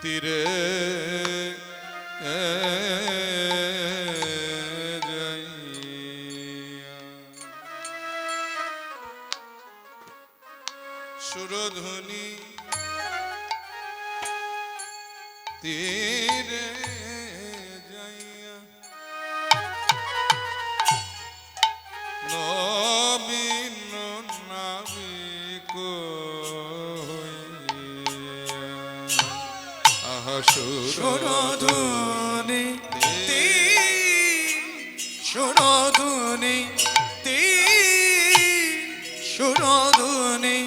তীরে সুরধ্বনি তীরে যাইয়া নবীন নাবিক আহা সুরধ্বনি সুরধ্বনি সুরধ্বনি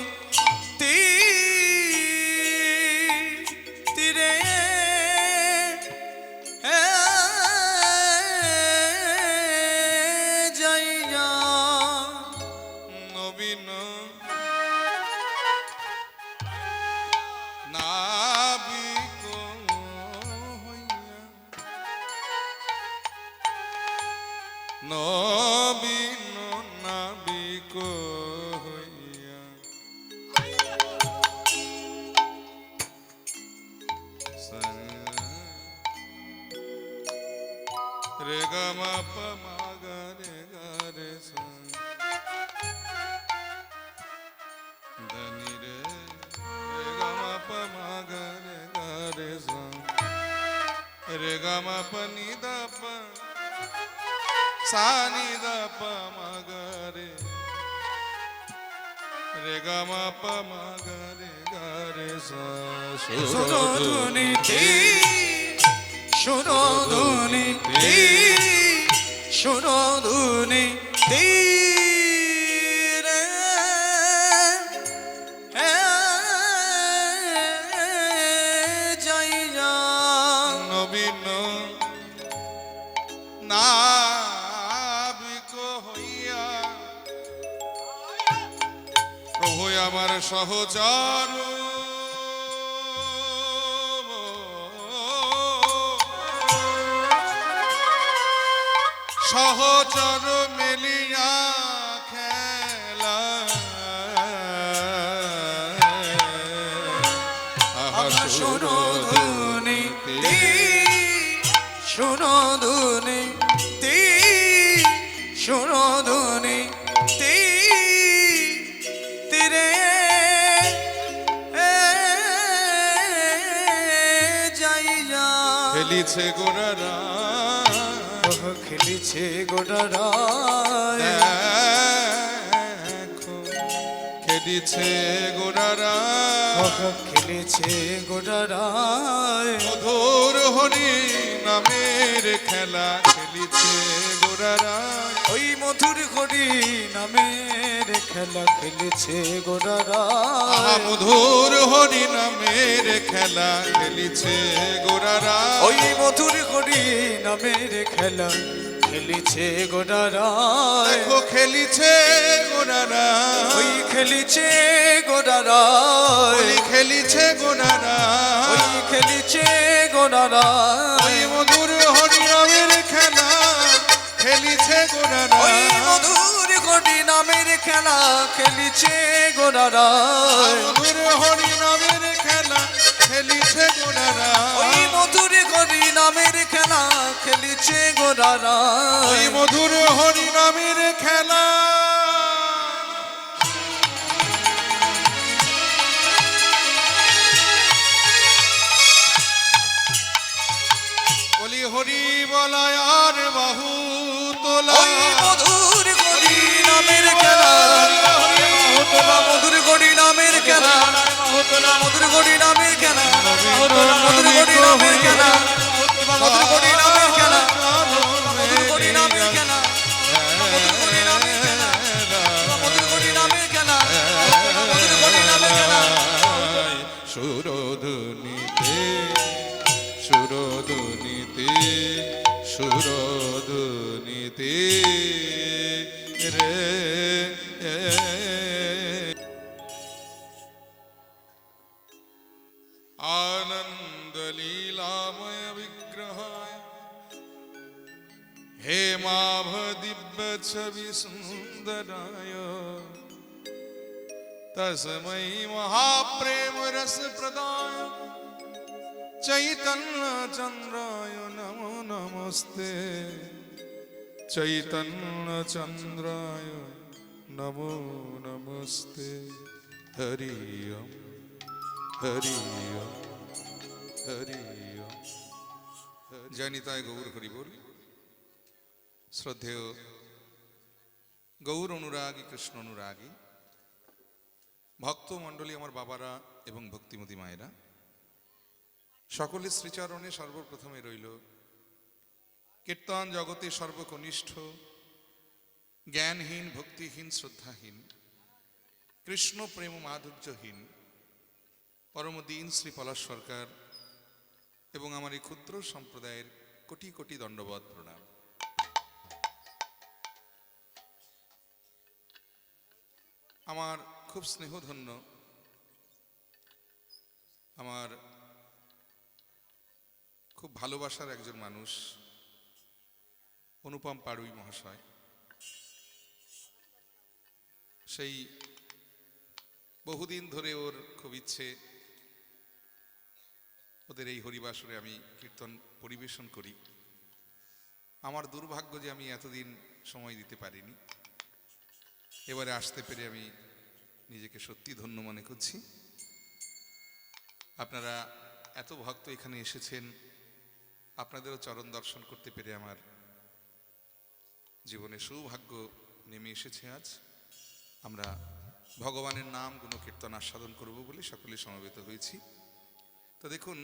তীরে যাইয়া নবীন নাবিক হইয়া নবীন নাবিক হইয়া রে গ ম প ম গ রে গ রে স ধনি রে রে গ ম প ম গ রে গ রে স রে গ ম প নি দ প সা নি দ প ম গ রে রে গ ম প ম গ রে গ রে স সুরধ্বনি সুরধ্বনি সুরধ্বনি তীরে যাইয়া নবীন নাবিক হইয়া প্রভু আমার সহচর সহচর মেলিয়া খেলা সুরধ্বনি সুরধ্বনি সুরধ্বনি তীরে যাইয়া খেলিছে গোরারা খেলিছে গোড়ারা খেলিছে গোরারা খেলেছে গোড়ারা মধুর হরি নামের খেলা খেলিছে গোরারা ওই মধুর হরি নামের খেলা খেলেছে গোড়ারা মধুর হরি নামের খেলা খেলিছে গোরারা ওই মধুর হরি নামের খেলা খেলিছে গোড়ারা দেখো খেলিছে গোরারা ওই খেলিছে গোড়ারা খেলিছে গোরারা ওই খেলিছে গোড়ারা ওই মধুর হরি নামের খেলা খেলিছে গোরারা ওই মধুর হরি নামের খেলা খেলিছে গোড়ারা মধুর হরি নামের খেলা খেলিছে গোরারা ওই মধুর হরি নামের খেলা খেলিছে গোড়ারা ওই মধুর হরি নামের খেলা বলি হরি বলায় আর বাহু তোলা ওই মধুর হরি নামের খেলা মধুর হরি নামের খেলা মধুর হরি নামের খেলা মধুর হরি নামের খেলা মধুর হরি নামের খেলা মধুর হরি নামের খেলা মধুর হরি নামের খেলা মধুর হরি নামের খেলা মধুর হরি নামের খেলা সুরধুনিতে সুরধুনিতে সুরধুনিতে রে आनंद लीलामय विग्रहाय हेमाभ दिव्य छवि सुंदराय तस्मै महाप्रेम रस प्रदाय चैतन्य चंद्राय नमो नमस्ते चैतन्य चंद्राय नमो नमस्ते हरि ओम हरि ओम हरि ओम। जय निताय गौर हरि बोल। श्रद्धेय गौर अनुरागी कृष्ण अनुरागी भक्त मंडली आमार बाबारा एवं भक्तिमती मायेरा सकले श्रीचरणे सर्वप्रथमे रइल कीर्तन जगते सर्वकनिष्ठ ज्ञानहीन भक्तिहीन श्रद्धाहीन कृष्ण प्रेम माधुर्यहीन परम दीन श्री पलाश सरकार एवं आमार এই ক্ষুদ্র সম্প্রদায়ের কোটি কোটি দণ্ডবত প্রণাম। আমার খুব স্নেহধন্য আমার খুব ভালোবাসার একজন মানুষ অনুপম পাড়ুই মহাশয়, সেই বহুদিন ধরে ওর খুব ইচ্ছে ওদের এই হরিবাসরে আমি কীর্তন পরিবেশন করি। আমার দুর্ভাগ্য যে আমি এতদিন সময় দিতে পারিনি, এবারে আসতে পেরে আমি নিজেকে সত্যি ধন্য মনে করছি। আপনারা এত ভক্ত এখানে এসেছেন, আপনাদেরও চরণ দর্শন করতে পেরে আমার জীবনে সৌভাগ্য নেমে এসেছে। আজ আমরা ভগবানের নাম গুণ কীর্তন আস্বাদন করব বলে সকলে সমবেত হয়েছি। তো দেখুন,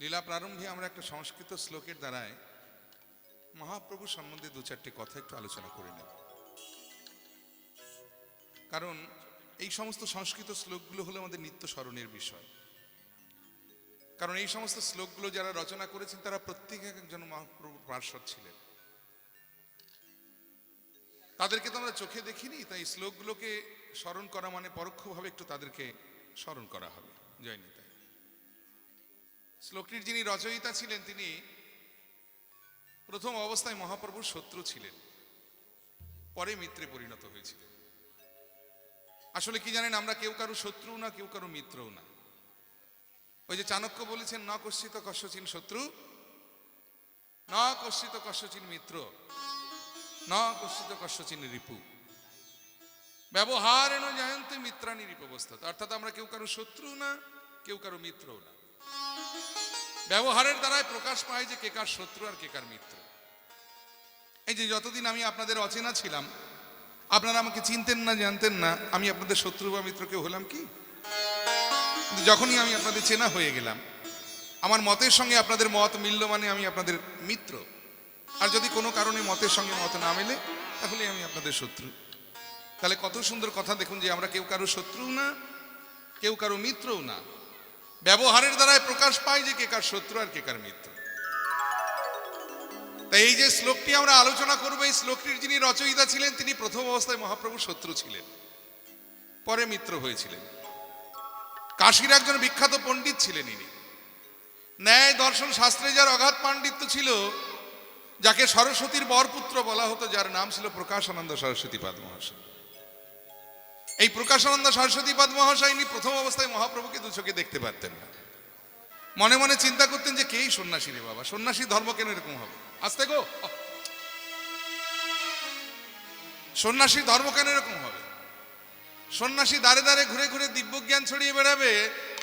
লীলা প্রারম্ভে আমরা একটা সংস্কৃত শ্লোকের দ্বারায় মহাপ্রভু সম্বন্ধে দু চারটি কথা একটু আলোচনা করে নেব। কারণ এই সমস্ত সংস্কৃত শ্লোকগুলো হলো আমাদের নিত্য স্মরণের বিষয়। কারণ এই সমস্ত শ্লোকগুলো যারা রচনা করেছেন তারা প্রত্যেকে একজন মহাপ্রভুর পার্শ্বদ ছিলেন। তাদেরকে তো আমরা চোখে দেখিনি, তাই শ্লোকগুলোকে স্মরণ করা মানে পরোক্ষভাবে একটু তাদেরকে স্মরণ করা হবে। জয় নিতাই। শ্লোকটির যিনি রচয়িতা ছিলেন তিনি প্রথম অবস্থায় মহাপ্রভুর শত্রু ছিলেন, পরে মিত্রে পরিণত হয়েছিলেন। আসলে কি জানেন, আমরা কেউ কারো শত্রু না, কেউ কারো মিত্রও না। ওই যে চাণক্য বলেছেন, ন কশ্চিত কস্যচিন শত্রু ন কশ্চিত কস্যচিন মিত্র ন কশ্চিত কস্যচিন রিপু ব্যবহারেণ জায়ন্তে মিত্রাণি রিপবস্থাত। অর্থাৎ আমরা কেউ কারো শত্রু না, কেউ কারো মিত্রও না। ব্যবহারের দ্বারাই প্রকাশ পায় যে কে কার শত্রু আর কে কার মিত্র। এই যে যতদিন আমি আপনাদের অচেনা ছিলাম, আপনারা আমাকে চিনতেন না, জানতেন না, আমি আপনাদের শত্রু বা মিত্র কেউ হলাম কি? কিন্তু যখনই আমি আপনাদের চেনা হয়ে গেলাম, আমার মতের সঙ্গে আপনাদের মত মিলল মানে আমি আপনাদের মিত্র। আর যদি কোনো কারণে মতের সঙ্গে মত না মেলে, তাহলে আমি আপনাদের শত্রু। তাহলে কত সুন্দর কথা দেখুন যে আমরা কেউ কারো শত্রু না, কেউ কারো মিত্রও না। ব্যবহারের দ্বারাই প্রকাশ পায় যে কে কার শত্রু আর কে কার মিত্র। তাই এই যে শ্লোকটি আমরা আলোচনা করবো, এই শ্লোকটির যিনি রচয়িতা ছিলেন তিনি প্রথম অবস্থায় মহাপ্রভুর শত্রু ছিলেন, পরে মিত্র হয়েছিলেন। কাশীর একজন বিখ্যাত পণ্ডিত ছিলেন ইনি। ন্যায় দর্শন শাস্ত্রে যার অগাধ পাণ্ডিত্য ছিল, যাকে সরস্বতীর বরপুত্র বলা হতো, যার নাম ছিল প্রকাশানন্দ সরস্বতীপাদ মহাশয়। এই প্রকাশানন্দ সরস্বতীপাদ মহাশয় ইনি প্রথম অবস্থায় মহাপ্রভুকে দু চোখে দেখতে পারতেন না। মনে মনে চিন্তা করতেন যে কেই সন্ন্যাসী রে বাবা, সন্ন্যাসী ধর্ম কেন এরকম হবে? আসতে গো, সন্ন্যাসী ধর্ম কেন এরকম হবে? সন্ন্যাসী দাঁড়ে দাঁড়ে ঘুরে ঘুরে দিব্যজ্ঞান ছড়িয়ে বেড়াবে,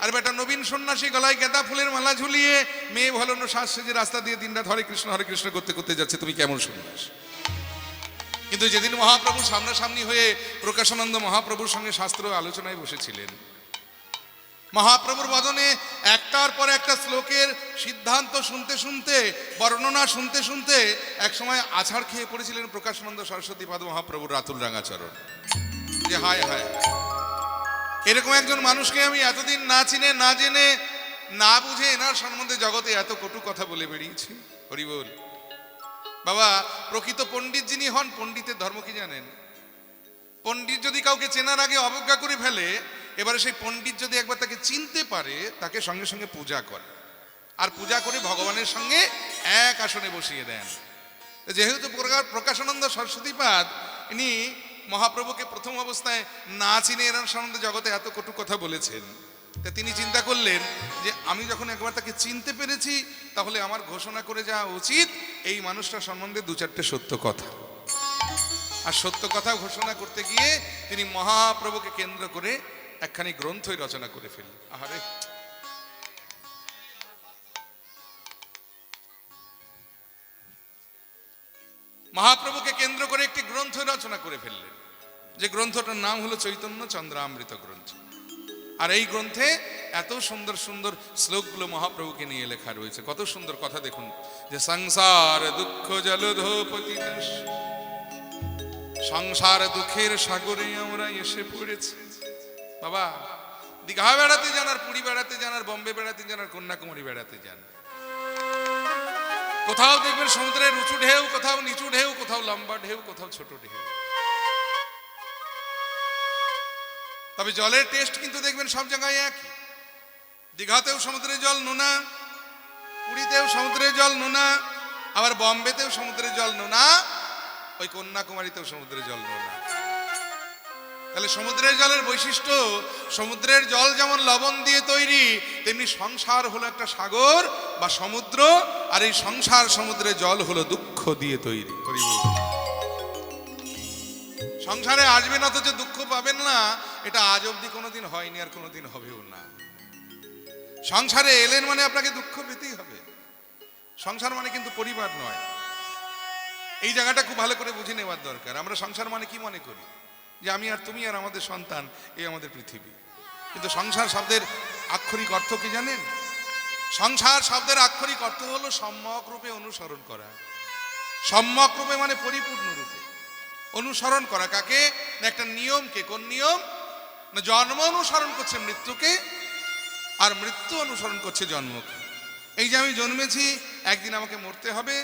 আর বেটা নবীন সন্ন্যাসী গলায় গেঁদা ফুলের মালা ঝুলিয়ে মেয়ে ভালোনো শ্বাস সেজে রাস্তা দিয়ে দিনরাত হরে কৃষ্ণ করতে করতে যাচ্ছে, তুমি কেমন সন্ন্যাস? কিন্তু যেদিন মহাপ্রভু সামনাসামনি হয়ে প্রকাশানন্দ মহাপ্রভুর সঙ্গে শাস্ত্র আলোচনায় বসেছিলেন, মহাপ্রভুর বদনে একটার পর একটা শ্লোকের সিদ্ধান্ত শুনতে শুনতে, বর্ণনা শুনতে শুনতে একসময় আছাড় খেয়ে পড়েছিলেন প্রকাশানন্দ সরস্বতীপাদ মহাপ্রভুর রাতুল রাঙাচরণ। যে হায় হায়, এরকম একজন মানুষকে আমি এতদিন না চিনে, না জেনে, না বুঝে এনার সম্বন্ধে জগতে এত কটু কথা বলে বেরিয়েছি। হরি বল। বাবা, প্রকৃত পণ্ডিত যিনি হন, পণ্ডিতের ধর্ম কি জানেন? পণ্ডিত যদি কাউকে চেনার আগে অবজ্ঞা করে ফেলে, এবারে সেই পণ্ডিত যদি একবার তাকে চিনতে পারে, তাকে সঙ্গে সঙ্গে পূজা করে, আর পূজা করে ভগবানের সঙ্গে এক আসনে বসিয়ে দেন। যেহেতু প্রকাশানন্দ সরস্বতীপাদ ইনি মহাপ্রভুকে প্রথম অবস্থায় না চিনে এরম সম্বন্ধে জগতে এত কটু কথা বলেছেন, তা তিনি চিন্তা করলেন যে আমি যখন একবার তাকে চিনতে পেরেছি তাহলে আমার ঘোষণা করে যাওয়া উচিত এই মানুষটার সম্বন্ধে দু চারটে সত্য কথা। আর সত্য কথা ঘোষণা করতে গিয়ে তিনি মহাপ্রভুকে কেন্দ্র করে একখানি গ্রন্থই রচনা করে ফেললেন। আহারে, মহাপ্রভুকে কেন্দ্র করে একটি গ্রন্থ রচনা করে ফেললেন, যে গ্রন্থটার নাম হলো চৈতন্য চন্দ্রামৃত গ্রন্থ। আর এই গ্রন্থে এত সুন্দর সুন্দর শ্লোকগুলো মহাপ্রভুকে নিয়ে লেখা রয়েছে। কত সুন্দর কথা দেখুন, যে সংসার দুঃখ জলধপতি, সংসার দুঃখের সাগরে আমরা এসে পড়েছি। বাবা, দীঘা বেড়াতে যান, আর পুরী বেড়াতে যান, আর বম্বে বেড়াতে যান, আর কন্যাকুমারী বেড়াতে যান, কোথাও দেখবেন সমুদ্রের উঁচু ঢেউ, কোথাও নিচু ঢেউ, কোথাও লম্বা ঢেউ, কোথাও ছোট ঢেউ। তবে জলের টেস্ট কিন্তু দেখবেন সব জায়গায় একই। দীঘাতেও সমুদ্রের জল নোনা, পুরীতেও সমুদ্রের জল নোনা, আবার বম্বেতেও সমুদ্রের জল নোনা, ওই কন্যাকুমারীতেও সমুদ্রের জল নোনা। তাহলে সমুদ্রের জলের বৈশিষ্ট্য, সমুদ্রের জল যেমন লবণ দিয়ে তৈরি, তেমনি সংসার হলো একটা সাগর বা সমুদ্র, আর এই সংসার সমুদ্রের জল হলো দুঃখ দিয়ে তৈরি। সংসারে আসবেন অথচ দুঃখ পাবেন না, এটা আজ অব্দি কোনোদিন হয়নি, আর কোনোদিন হবেও না। সংসারে এলেন মানে আপনাকে দুঃখ পেতেই হবে। সংসার মানে কিন্তু পরিবার নয়, এই জায়গাটা খুব ভালো করে বুঝে নেওয়ার দরকার। আমরা সংসার মানে কি মনে করি, যে আমি আর তুমি আর আমাদের সন্তান, এই আমাদের পৃথিবী। কিন্তু সংসার শব্দের আক্ষরিক অর্থ কি জানেন? সংসার শব্দের আক্ষরিক অর্থ হলো সম্যক রূপে অনুসরণ করা। সম্যক রূপে মানে পরিপূর্ণ রূপে অনুসরণ করা। কাকে? না একটা নিয়মকে। কোন নিয়ম? না জন্ম অনুসরণ করছে মৃত্যুকে, আর মৃত্যু অনুসরণ করছে জন্মকে। এই যে আমি জন্মেছি, একদিন আমাকে মরতে হবে,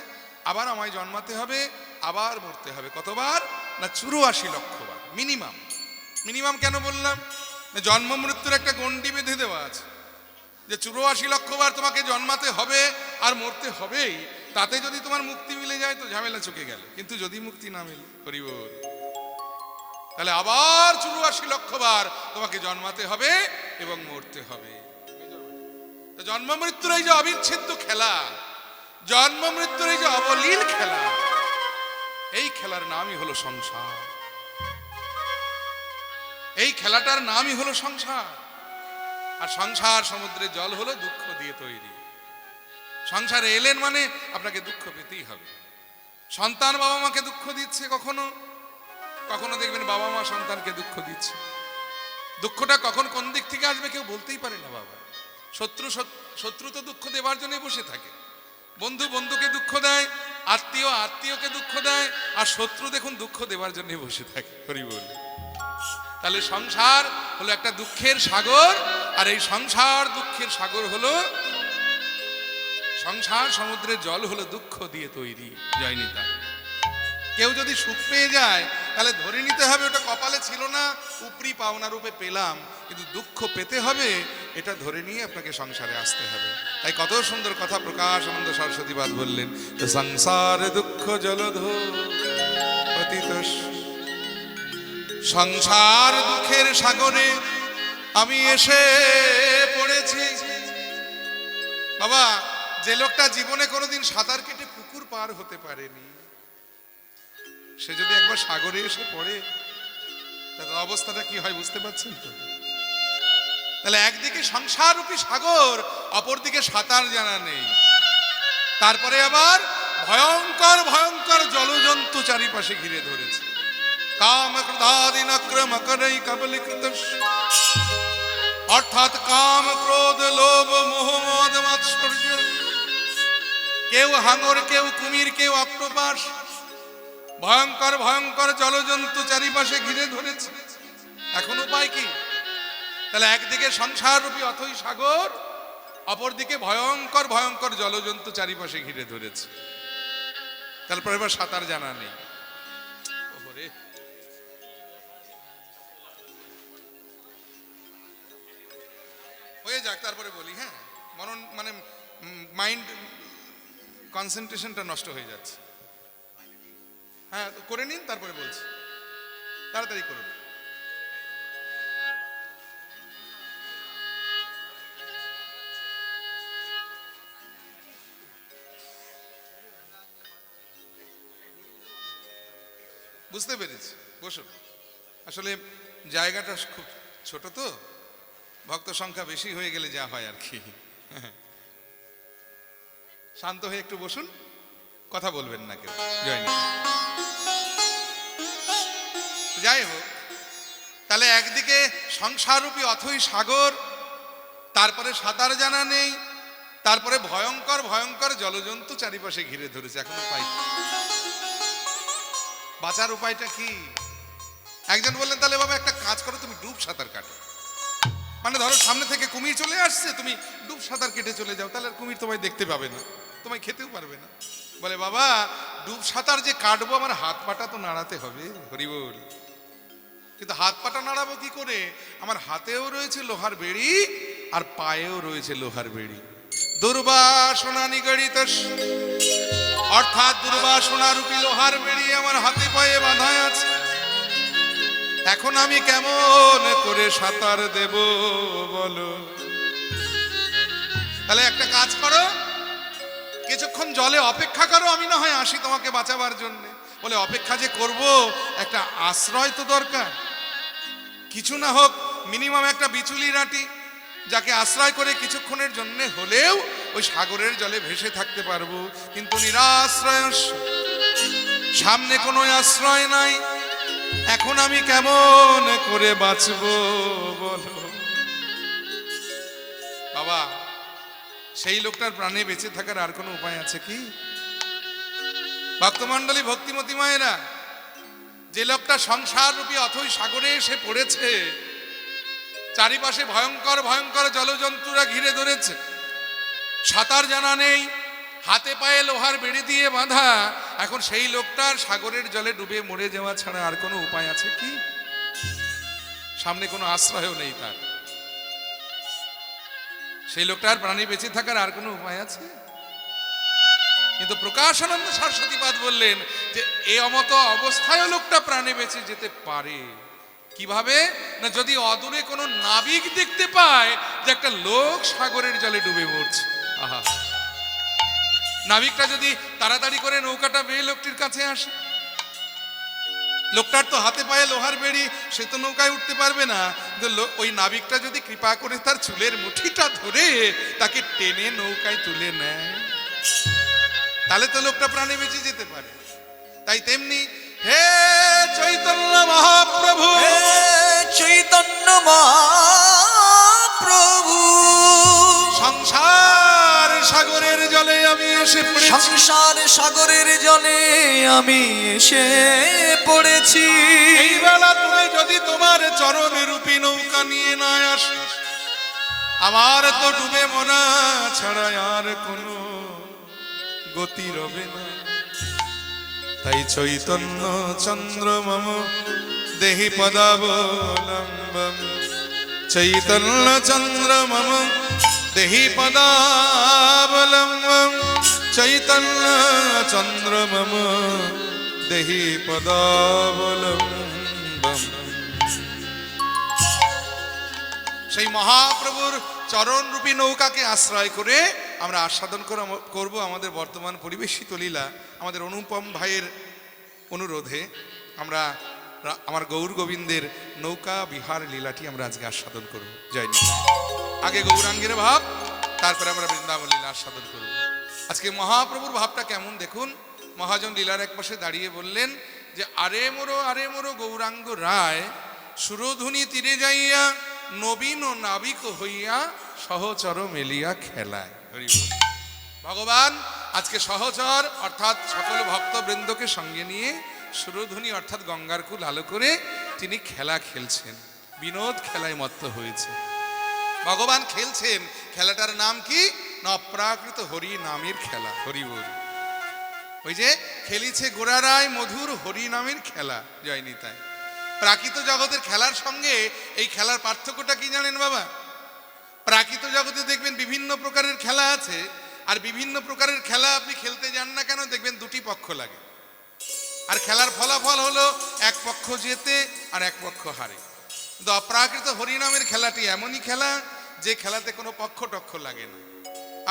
আবার আমায় জন্মাতে হবে, আবার মরতে হবে। কতবার? না 84 লক্ষ বার মিনিমাম। মিনিমাম কেন বললাম? না জন্ম মৃত্যুর একটা গণ্ডি বেঁধে দেওয়া আছে, যে 84 লক্ষ বার তোমাকে জন্মাতে হবে আর মরতে হবেই। তাতে যদি তোমার মুক্তি মিলে যায় তো ঝামেলা চুকে গেল, কিন্তু যদি মুক্তি না মিলে, হরি বল, তাহলে আবার 84 লক্ষ বার তোমাকে জন্মাতে হবে এবং মরতে হবে। তো জন্ম মৃত্যুর এই যে অবিচ্ছেদ্য খেলা, জন্ম মৃত্যুর এই যে অবলীল খেলা, এই খেলার নামই হলো সংসার। এই খেলাটার নামই হলো সংসার। আর সংসার সমুদ্রের জল হলো দুঃখ দিয়ে তৈরি। সংসারে এলেন মানে আপনাকে দুঃখ পেতেই হবে। সন্তান বাবা মাকে দুঃখ দিচ্ছে, কখনো কখনো দেখবেন বাবা মা সন্তানকে দুঃখ দিচ্ছে। দুঃখটা কখন কোন দিক থেকে আসবে কেউ বলতেই পারে না। বাবা, শত্রু তো দুঃখ দেবার জন্য বসে থাকে। বন্ধু বন্ধুকে দুঃখ দেয়, আত্মীয় আত্মীয়কে দুঃখ দেয়, আর শত্রু দেখুন দুঃখ দেবার জন্য বসে থাকে। হরি বল। তাহলে সংসার হলো একটা দুঃখের সাগর, আর এই সংসার দুঃখের সাগর হলো সংসার সমুদ্রের জল হলো দুঃখ দিয়ে তৈরি। জয় নিতাই। কেউ যদি সুখ পেয়ে যায় তাহলে ধরে নিতে হবে ওটা কপালে ছিল না, উপরি পাওনা রূপে পেলাম। কিন্তু দুঃখ পেতে হবে, এটা ধরে নিয়ে আপনাকে সংসারে আসতে হবে। তাই কত সুন্দর কথা প্রকাশানন্দ সরস্বতীপাদ বললেন, সংসার দুঃখ জলধো পতিত। সংসার দুঃখের সাগরে আমি এসে পড়েছি। বাবা, যে লোকটা জীবনে কোনোদিন সাঁতার কেটে পুকুর পার হতে পারেনি, সে যদি একবার সাগরে এসে পড়ে তার অবস্থাটা কি হয় বুঝতে পারছেন তো? তাহলে একদিকে সংসাররূপী সাগর, অপরদিকে সাঁতার জানা নেই, তারপরে আবার ভয়ঙ্কর ভয়ঙ্কর জলজন্তু চারিপাশে ঘিরে ধরেছে। কাম ক্রোধাদি নক্রম করৈ কবলীকৃত, অর্থাৎ কাম ক্রোধ লোভ মোহ মদ মাৎসর্য। কেউ হাঙর, কেউ কুমির, কেউ অক্টোপাস, ভয়ঙ্কর ভয়ঙ্কর জলজন্তু চারিপাশে ঘিরে ধরেছে। এখন উপায় কি? তাহলে একদিকে সংসার রূপী অথই সাগর, অপরদিকে ভয়ঙ্কর ভয়ঙ্কর জলজন্তু চারিপাশে ঘিরে ধরেছে। তারপর এবার সাঁতার জানা নেই। হয়ে যাক, তারপরে বলি। হ্যাঁ, মনন মানে মাইন্ড কনসেন্ট্রেশনটা নষ্ট হয়ে যাচ্ছে। হ্যাঁ তো করে নিন, তারপরে বলছি, তাড়াতাড়ি করুন। বুঝতে পেরেছি, বসুন। আসলে জায়গাটা খুব ছোট তো, ভক্ত সংখ্যা বেশি হয়ে গেলে যা হয় আর কি। শান্ত হয়ে একটু বসুন, কথা বলবেন না কেউ। জয় নিতাই। যাই হোক, তাহলে একদিকে সংসাররূপী অথই সাগর, তারপরে সাঁতার জানা নেই, তারপরে ভয়ঙ্কর ভয়ঙ্কর জলজন্তু চারিপাশে ঘিরে ধরেছে। এখন উপায় কি? বাঁচার উপায়টা কি? একজন বললেন তাহলে বাবা একটা কাজ করো, তুমি ডুব সাঁতার কাটো। মানে ধরো সামনে থেকে কুমির চলে আসছে, তুমি ডুব সাঁতার কেটে চলে যাও, তাহলে আর কুমির তোমায় দেখতে পাবে না, তোমায় খেতেও পারবে না। বলে বাবা ডুব সাঁতার যে কাটবো আমার হাত পাটা তো নাড়াতে হবে, হরি বল। কিন্তু হাত পাটা নাড়াবো কি করে? আমার হাতেও রয়েছে লোহার বেড়ি আর পায়েও রয়েছে লোহার বেড়ি। দুর্বাসনা নিগড়িত, অর্থাৎ দুর্বাসনা রূপী লোহার বেড়ি আমার হাতে পায়ে বাঁধা আছে। এখন আমি কেমন করে সাঁতার দেব বলো? তাহলে একটা কাজ করো, কিছুক্ষণ জলে অপেক্ষা করো, আমি না হয় আসি তোমাকে বাঁচাবার জন্য। বলে অপেক্ষা যে করব, একটা আশ্রয় তো দরকার, কিছু না হোক মিনিমাম একটা বিচুলি রাটি, যাকে আশ্রয় করে কিছুক্ষণের জন্য হলেও ওই সাগরের জলে ভেসে থাকতে পারবো। কিন্তু নিরাশ্রয়, সামনে কোনো আশ্রয় নাই, এখন আমি কেমন করে বাঁচবো বলো? বাবা সেই লোকটার প্রাণে বেঁচে থাকার আর কোনো উপায় আছে কি? ভক্তমণ্ডলী, ভক্তিমতী মায়েরা, যে লোকটা সংসার রূপী অথই সাগরে এসে পড়েছে, চারিপাশে ভয়ঙ্কর ভয়ঙ্কর জলজন্তুরা ঘিরে ধরেছে, সাঁতার জানা নেই, হাতে পায়ে লোহার বেড়ি দিয়ে বাঁধা, এখন সেই লোকটার সাগরের জলে ডুবে মরে যাওয়া ছাড়া আর কোনো উপায় আছে কি? সামনে কোনো আশ্রয়ও নেই তার। সেই লোকটার প্রাণী বেঁচে থাকার আর কোনো উপায় আছে? কিন্তু প্রকাশানন্দ সরস্বতীপাদ বললেন যে এ অমত অবস্থায় লোকটা প্রাণে বেঁচে যেতে পারে। কিভাবে? না যদি অদূরে কোনো নাবিক দেখতে পায় যে একটা লোক সাগরের জলে ডুবে মরছে, আহা, নাবিকটা যদি তাড়াতাড়ি করে নৌকাটা বেয়ে লোকটির কাছে আসে, লোকটার তো হাতে পায়ে লোহার বেড়ি, সে তো নৌকায় উঠতে পারবে না, ওই নাবিকটা যদি কৃপা করে তার চুলের মুঠিটা ধরে তাকে টেনে নৌকায় তুলে নেয়, তাহলে তো লোকটা প্রাণে বেঁচে যেতে পারে। তাই তেমনি হে চৈতন্য মহাপ্রভু, হে চৈতন্য মহাপ্রভু, সংসার সাগরের জলে আমি এসে পড়েছি, সংসার সাগরের জলে আমি এসে পড়েছি। এই বেলা তুমি যদি তোমার চরণ রূপী নৌকা নিয়ে না আসো, আমার তো ডুবে মরা ছাড়া আর কোনো গতি রবে না। তাই চৈতন্য চন্দ্র মম দেহি পদাবলম্বম, চৈতন্য চন্দ্র মম দেহি পদাবলম্বম, চৈতন্য চন্দ্র মম দেহি পদাবলম্বম। সেই মহাপ্রভুর চরণরূপী নৌকাকে আশ্রয় করে আমরা আস্বাদন করব আমাদের বর্তমান পরিবেশিত লীলা। আমাদের অনুপম ভাইয়ের অনুরোধে আমরা আমার গৌর গোবিন্দের নৌকা বিহার লীলাটি আমরা আজকে আস্বাদন করব। জয় নিতাই। আগে গৌরাঙ্গের ভাব, তারপরে আমরা বৃন্দাবন লীলা আস্বাদন করব। আজকে মহাপ্রভুর ভাবটা কেমন দেখুন। মহাজন লীলার এক পাশে দাঁড়িয়ে বললেন যে আরে মোরো গৌরাঙ্গ রায়, সুরধুনি তীরে যাইয়া নবীন ও নাবিক হইয়া সহচর মেলিয়া খেলায়। ভগবান আজকে সহচর অর্থাৎ সকল ভক্তবৃন্দকে সঙ্গে নিয়ে সুরধুনি অর্থাৎ গঙ্গার কুল আলো করে তিনি খেলা খেলছেন, বিনোদ খেলায় মত্ত হয়েছে। ভগবান খেলছেন, খেলাটার নাম কি? না অপ্রাকৃত হরি নামের খেলা। হরি বল। ওই যে খেলিছে গোড়ারায় মধুর হরি নামের খেলা। জয় নিতাই। প্রাকৃত জগতের খেলার সঙ্গে এই খেলার পার্থক্যটা কি জানেন বাবা? প্রাকৃত জগতে দেখবেন বিভিন্ন প্রকারের খেলা আছে, আর বিভিন্ন প্রকারের খেলা আপনি খেলতে যান না কেন দেখবেন দুটি পক্ষ লাগে। আর খেলার ফলাফল হলো এক পক্ষ জেতে আর এক পক্ষ হারে। কিন্তু অপ্রাকৃত হরিনামের খেলাটি এমনই খেলা যে খেলাতে কোনো পক্ষ টক্ষ লাগে না।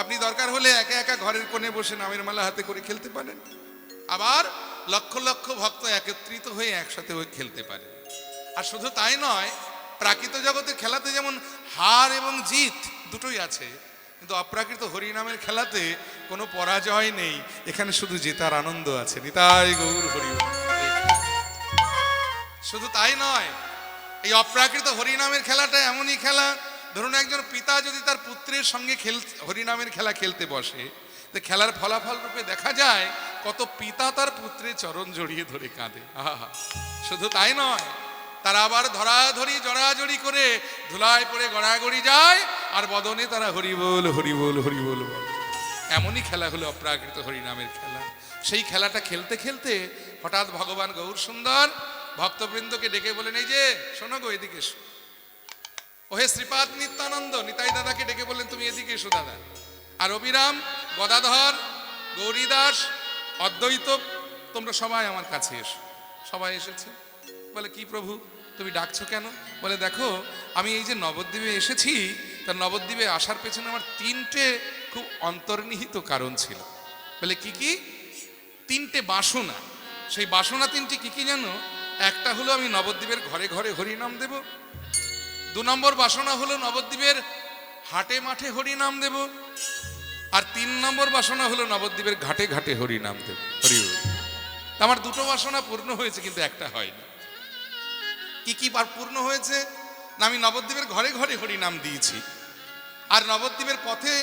আপনি দরকার হলে একা একা ঘরের কোণে বসে নামের মালা হাতে করে খেলতে পারেন, আবার লক্ষ লক্ষ ভক্ত একত্রিত হয়ে একসাথে ওই খেলতে পারে। আর শুধু তাই নয়, প্রাকৃত জগতের খেলাতে যেমন হার এবং জিত দুটোই আছে, কিন্তু অপ্রাকৃত হরিনামের খেলাতে কোনো পরাজয় নেই, এখানে শুধু জেতার আনন্দ আছে। নিতাই গৌর হরি। শুধু তাই নয়, এই অপ্রাকৃত হরিনামের খেলাটা এমনই খেলা, ধরুন একজন পিতা যদি তার পুত্রের সঙ্গে হরিনামের খেলা খেলতে বসে, তো খেলার ফলাফল রূপে দেখা যায় কত পিতা তার পুত্রের চরণ জড়িয়ে ধরে কাঁদে। আহা, শুধু তাই নয়, তারা আবার ধরাধরি জড়াজড়ি করে ধুলায় পড়ে গড়াগড়ি যায়, আর বদনে তারা হরিবোল হরিবোল হরিবোল বলে। এমনই খেলা হলো অপ্রাকৃত হরিনামের খেলা। সেই খেলাটা খেলতে খেলতে হঠাৎ ভগবান গৌর সুন্দর ভক্তবৃন্দকে ডেকে বলেন, এই যে শোনো গো, এদিকে এসো। ওহে শ্রীপাদ নিত্যানন্দ, নিতাই দাদাকে ডেকে বললেন, তুমি এদিকে এসো দাদা। আর অবিরাম, গদাধর, গৌরীদাস, অদ্বৈত, তোমরা সবাই আমার কাছে এসো। সবাই এসেছে। বলে, কি প্রভু তুমি ডাকছো কেন? বলে, দেখো আমি এই যে নবদ্বীপে এসেছি, তার নবদ্বীপে আসার পেছনে আমার তিনটে খুব অন্তর্নিহিত কারণ ছিল। বলে, কি কি? তিনটে বাসনা। সেই বাসনা তিনটি কি কি জানো? একটা হলো আমি নবদ্বীপের ঘরে ঘরে হরিনাম দেব। 2 নম্বর বাসনা হলো নবদ্বীপের হাটে মাঠে হরিনাম দেব। আর 3 নম্বর বাসনা হলো নবদ্বীপের ঘাটে ঘাটে হরিনাম দেব। হরি বল। আমার 2টো বাসনা পূর্ণ হয়েছে, কিন্তু একটা হয়নি। কি কি পূর্ণ হয়েছে? না, আমি নবদ্বীপের ঘরে ঘরে হরিনাম দিয়েছি, আর নবদ্বীপের পথে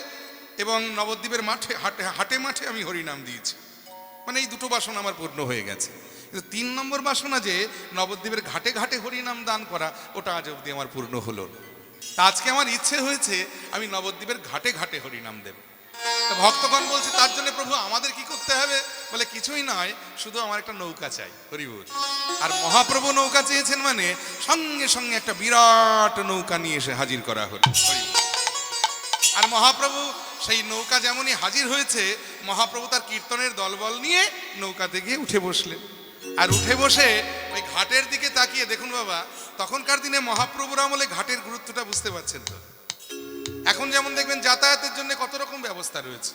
এবং নবদ্বীপের মাঠে হাটে মাঠে আমি হরিনাম দিয়েছি। মানে এই 2টো বাসনা আমার পূর্ণ হয়ে গেছে। কিন্তু 3 নম্বর বাসনা যে নবদ্বীপের ঘাটে ঘাটে হরিনাম দান করা, ওটা আজ অবধি আমার পূর্ণ হলো না। তা আজকে আমার ইচ্ছে হয়েছে আমি নবদ্বীপের ঘাটে ঘাটে হরিনাম দেব। তো ভক্তগণ বলছে, তার জন্য প্রভু আমাদের কি করতে হবে? বলে, কিছুই নয়, শুধু আমার একটা নৌকা চাই। হরি বল। আর মহাপ্রভু নৌকা চেয়েছেন মানে সঙ্গে সঙ্গে একটা বিরাট নৌকা নিয়ে এসে হাজির করা হলো। হরি বল। আর মহাপ্রভু সেই নৌকা যেমনই হাজির হয়েছে, মহাপ্রভু তার কীর্তনের দলবল নিয়ে নৌকাতে গিয়ে উঠে বসলেন। আর উঠে বসে ওই ঘাটের দিকে তাকিয়ে, দেখুন বাবা, তখনকার দিনে মহাপ্রভুর আমলে ঘাটের গুরুত্বটা বুঝতে পারছেন তো? এখন যেমন দেখবেন যাতায়াতের জন্য কত রকম ব্যবস্থা রয়েছে।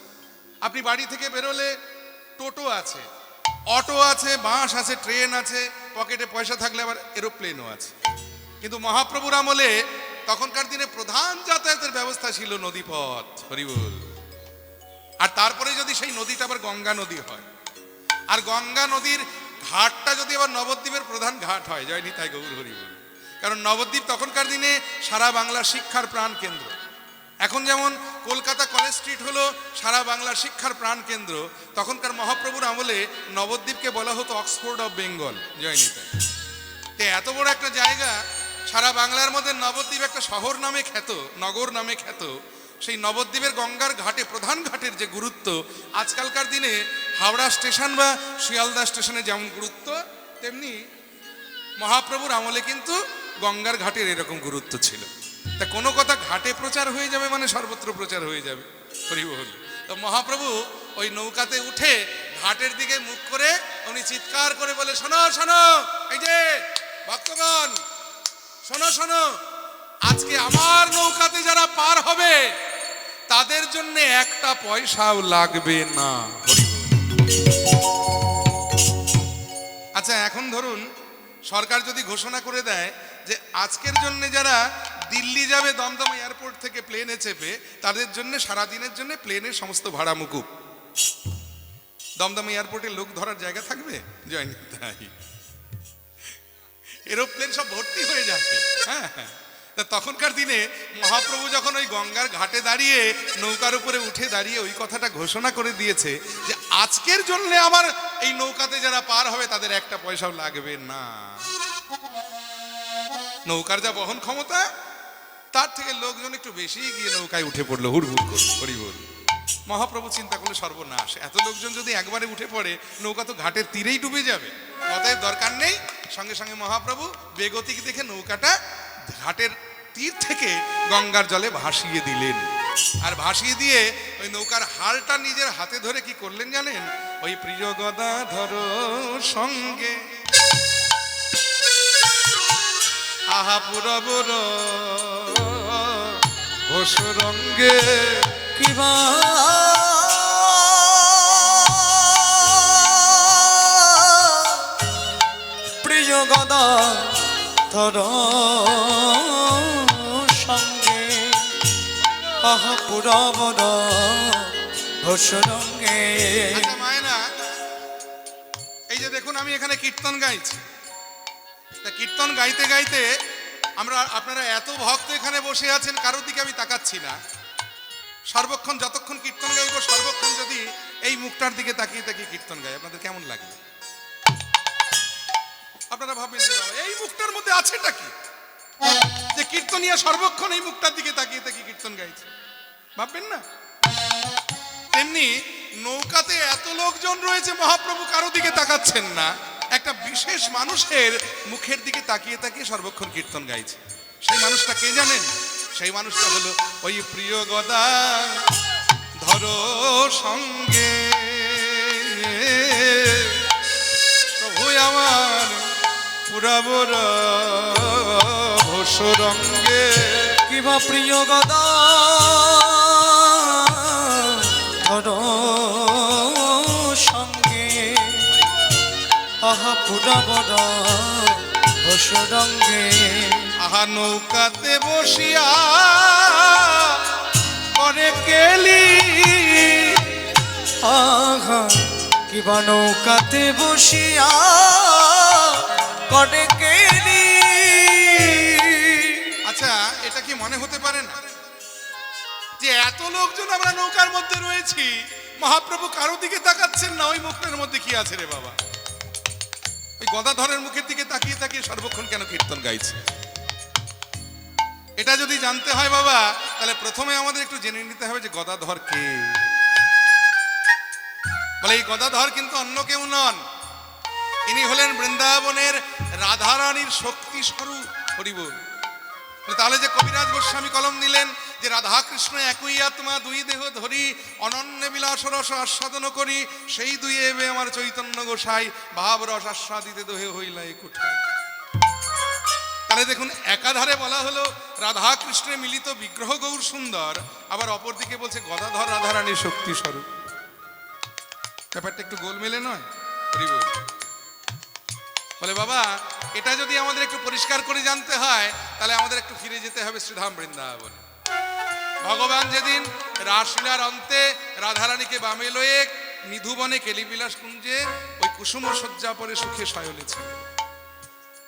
আপনি বাড়ি থেকে বেরোলে টোটো আছে, অটো আছে, বাস আছে, ট্রেন আছে, পকেটে পয়সা থাকলে আবার এরোপ্লেনও আছে। কিন্তু মহাপ্রভুর আমলে তখনকার দিনে প্রধান যাতায়াতের ব্যবস্থা ছিল নদীপথ। হরি বল। আর তারপরে যদি সেই নদীটা আবার গঙ্গা নদী হয়, আর গঙ্গা নদীর ঘাটটা যদি আবার নবদ্বীপের প্রধান ঘাট হয়, জয় নিতাই গৌর হরি বল। কারণ নবদ্বীপ তখনকার দিনে সারা বাংলার শিক্ষার প্রাণ কেন্দ্র। এখন যেমন কলকাতা কলেজ স্ট্রিট হলো সারা বাংলার শিক্ষার প্রাণ কেন্দ্র, তখনকার মহাপ্রভুর আমলে নবদ্বীপকে বলা হতো অক্সফোর্ড অফ বেঙ্গল। জয় নিতাই। তো এত বড় একটা জায়গা, সারা বাংলার মধ্যে নবদ্বীপ একটা শহর নামে খ্যাত, নগর নামে খ্যাত। সেই নবদ্বীপের গঙ্গার ঘাটে, প্রধান ঘাটের যে গুরুত্ব, আজকালকার দিনে হাওড়া স্টেশন বা শিয়ালদা স্টেশনে যেমন গুরুত্ব, তেমনি মহাপ্রভুর আমলে কিন্তু গঙ্গার ঘাটের এরকম গুরুত্ব ছিল। তা কোনো কথা ঘাটে প্রচার হয়ে যাবে মানে সর্বত্র প্রচার হয়ে যাবে। হরি বল। তো মহাপ্রভু ওই নৌকাতে উঠে ঘাটের দিকে মুখ করে উনি চিৎকার করে বলে, শোনো শোনো, এই যে ভক্তগণ, শোনো শোনো, আজকে আমার নৌকাতে যারা পার হবে তাদের জন্য একটা পয়সাও লাগবে না। হরি বল। আচ্ছা, এখন ধরুন সরকার যদি ঘোষণা করে দেয় যে আজকের জন্য যারা দিল্লি যাবে দমদম এয়ারপোর্ট থেকে প্লেনে চেপে, তাদের জন্য সারাদিনের জন্য প্লেনের সমস্ত ভাড়া মুকুব। দমদম এয়ারপোর্টে লোক ধরার জায়গা থাকবে? জয় নিতাই। এরোপ্লেন সব ভর্তি হয়ে যাবে। হ্যাঁ, তা তখনকার দিনে মহাপ্রভু যখন ওই গঙ্গার ঘাটে দাঁড়িয়ে নৌকার উপরে উঠে দাঁড়িয়ে ওই কথাটা ঘোষণা করে দিয়েছে যে আজকের জন্য আমার এই নৌকাতে যারা পার হবে তাদের একটা পয়সাও লাগবে না। নৌকার যা বহন ক্ষমতা, তার থেকে লোকজন একটু বেশি গিয়ে নৌকায় উঠে পড়লো হুড়হুড় করে। হরি বল। মহাপ্রভু চিন্তা করলে সর্বনাশ, এত লোকজন যদি একবারে উঠে পড়ে নৌকা তো ঘাটের তীরেই ডুবে যাবে, অতএব দরকার নেই। সঙ্গে সঙ্গে মহাপ্রভু বেগতিক দেখে নৌকাটা ঘাটের তীর থেকে গঙ্গার জলে ভাসিয়ে দিলেন। আর ভাসিয়ে দিয়ে ওই নৌকার হালটা নিজের হাতে ধরে কি করলেন জানেন? ওই প্রিয় গদাধর সঙ্গে আহা পুরবর ঘোষ রঙ্গে কিবা প্রিয় গদাধর সঙ্গে আহা পুরবর ঘোষ রঙ্গে। আচ্ছা মায়েরা, এই যে দেখুন আমি এখানে কীর্তন গাইছি, তা কীর্তন গাইতে গাইতে আপনারা এত ভক্ত এখানে বসে আছেন, কারোর দিকে আমি তাকাচ্ছি না। সর্বক্ষণ যতক্ষণ কীর্তন গাইব সর্বক্ষণ যদি এই মুখটার দিকে তাকিয়ে তাকিয়ে কীর্তন গাই, আপনাদের কেমন লাগবে? আপনারা ভাববেন যে বাবা এই মুখটার মধ্যে আছেটা কি, যে কীর্তনিয়া সর্বক্ষণ এই মুখটার দিকে তাকিয়ে তাকিয়ে কীর্তন গাইছে, ভাববেন না? তেমনি নৌকাতে এত লোকজন রয়েছে, মহাপ্রভু কারো দিকে তাকাচ্ছেন না, একটা বিশেষ মানুষের মুখের দিকে তাকিয়ে তাকিয়ে সর্বক্ষণ কীর্তন গাইছে। সেই মানুষটা কে জানেন? সেই মানুষটা হলো ওই প্রিয় গদা ধরো সঙ্গে প্রভু আমার পুরাবর ঘোষ রঙ্গে। কিবা প্রিয় গদা ধরো সঙ্গে আহা পুরবর ঘোষ রঙ্গে। আহা নৌকাতে বসিয়া করে কেলি আহা কিবা নৌকাতে বসিয়া করে কেলি। আচ্ছা এটা কি মনে হতে পারে না যে এত লোকজন আমরা নৌকার মধ্যে রয়েছি, মহাপ্রভু কারো দিকে তাকাচ্ছেন না, ওই মুখটার মধ্যে কি আছে রে বাবা? ওই গদাধরের মুখের দিকে তাকিয়ে তাকিয়ে সর্বক্ষণ কেন কীর্তন গাইছে? এটা যদি জানতে হয় বাবা, তাহলে প্রথমে আমাদের একটু জেনে নিতে হবে যে গদাধর কে। বলে এই গদাধর কিন্তু অন্য কেউ নন, ইনি হলেন বৃন্দাবনের রাধারানীর শক্তি স্বরূপ। হরিবল। তাহলে যে কবিরাজ গোস্বামী কলম দিলেন যে রাধা কৃষ্ণ একই আত্মা, দুই দেহ ধরি অনন্য বিলাস রস আস্বাদন করি, সেই দুই এবে আমার চৈতন্য গোসাই ভাব রস আস্বাদিতে দোহে হইলা কুঠায়। তাহলে দেখুন একাধারে বলা হলো রাধা কৃষ্ণের মিলিত বিগ্রহ গৌর সুন্দর, আবার অপরদিকে বলছে গদাধর রাধারানীর শক্তি স্বরূপ। ব্যাপারটা একটু গোলমেলে নয়? হরিবল। বলে বাবা এটা যদি আমাদের একটু পরিষ্কার করে জানতে হয়, তাহলে আমাদের একটু ফিরে যেতে হবে শ্রীধাম বৃন্দাবনে। ভগবান যেদিন রাসলীলার অন্তে রাধারানীকে বামে লয়ে নিধুবনে কেলিবিলাস কুঞ্জে ওই কুসুম শয্যা পরে সুখে শয়লেছিল,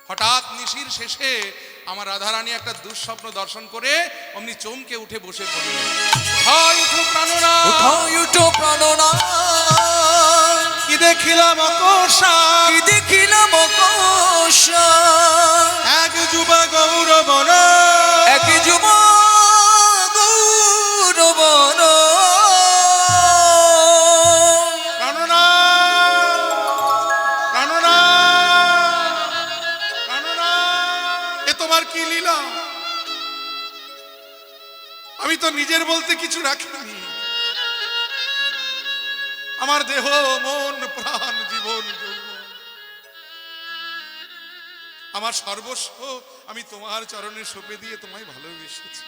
হঠাৎ নিশির শেষে আমার রাধারানী একটা দুঃস্বপ্ন দর্শন করে অমনি চমকে উঠে বসে পড়লেন। কি দেখিলাম অকোষা, কি দেখিলাম অকোষা, এক যুবা গৌরবন, এক যুবা গৌরবন। এ তোমার কি লীলা? আমি তো নিজের বলতে কিছু রাখিনি, আমার দেহ মন প্রাণ জীবন আমার সর্বস্ব আমি তোমার চরণে সঁপে দিয়ে তোমায় ভালোবেসেছি,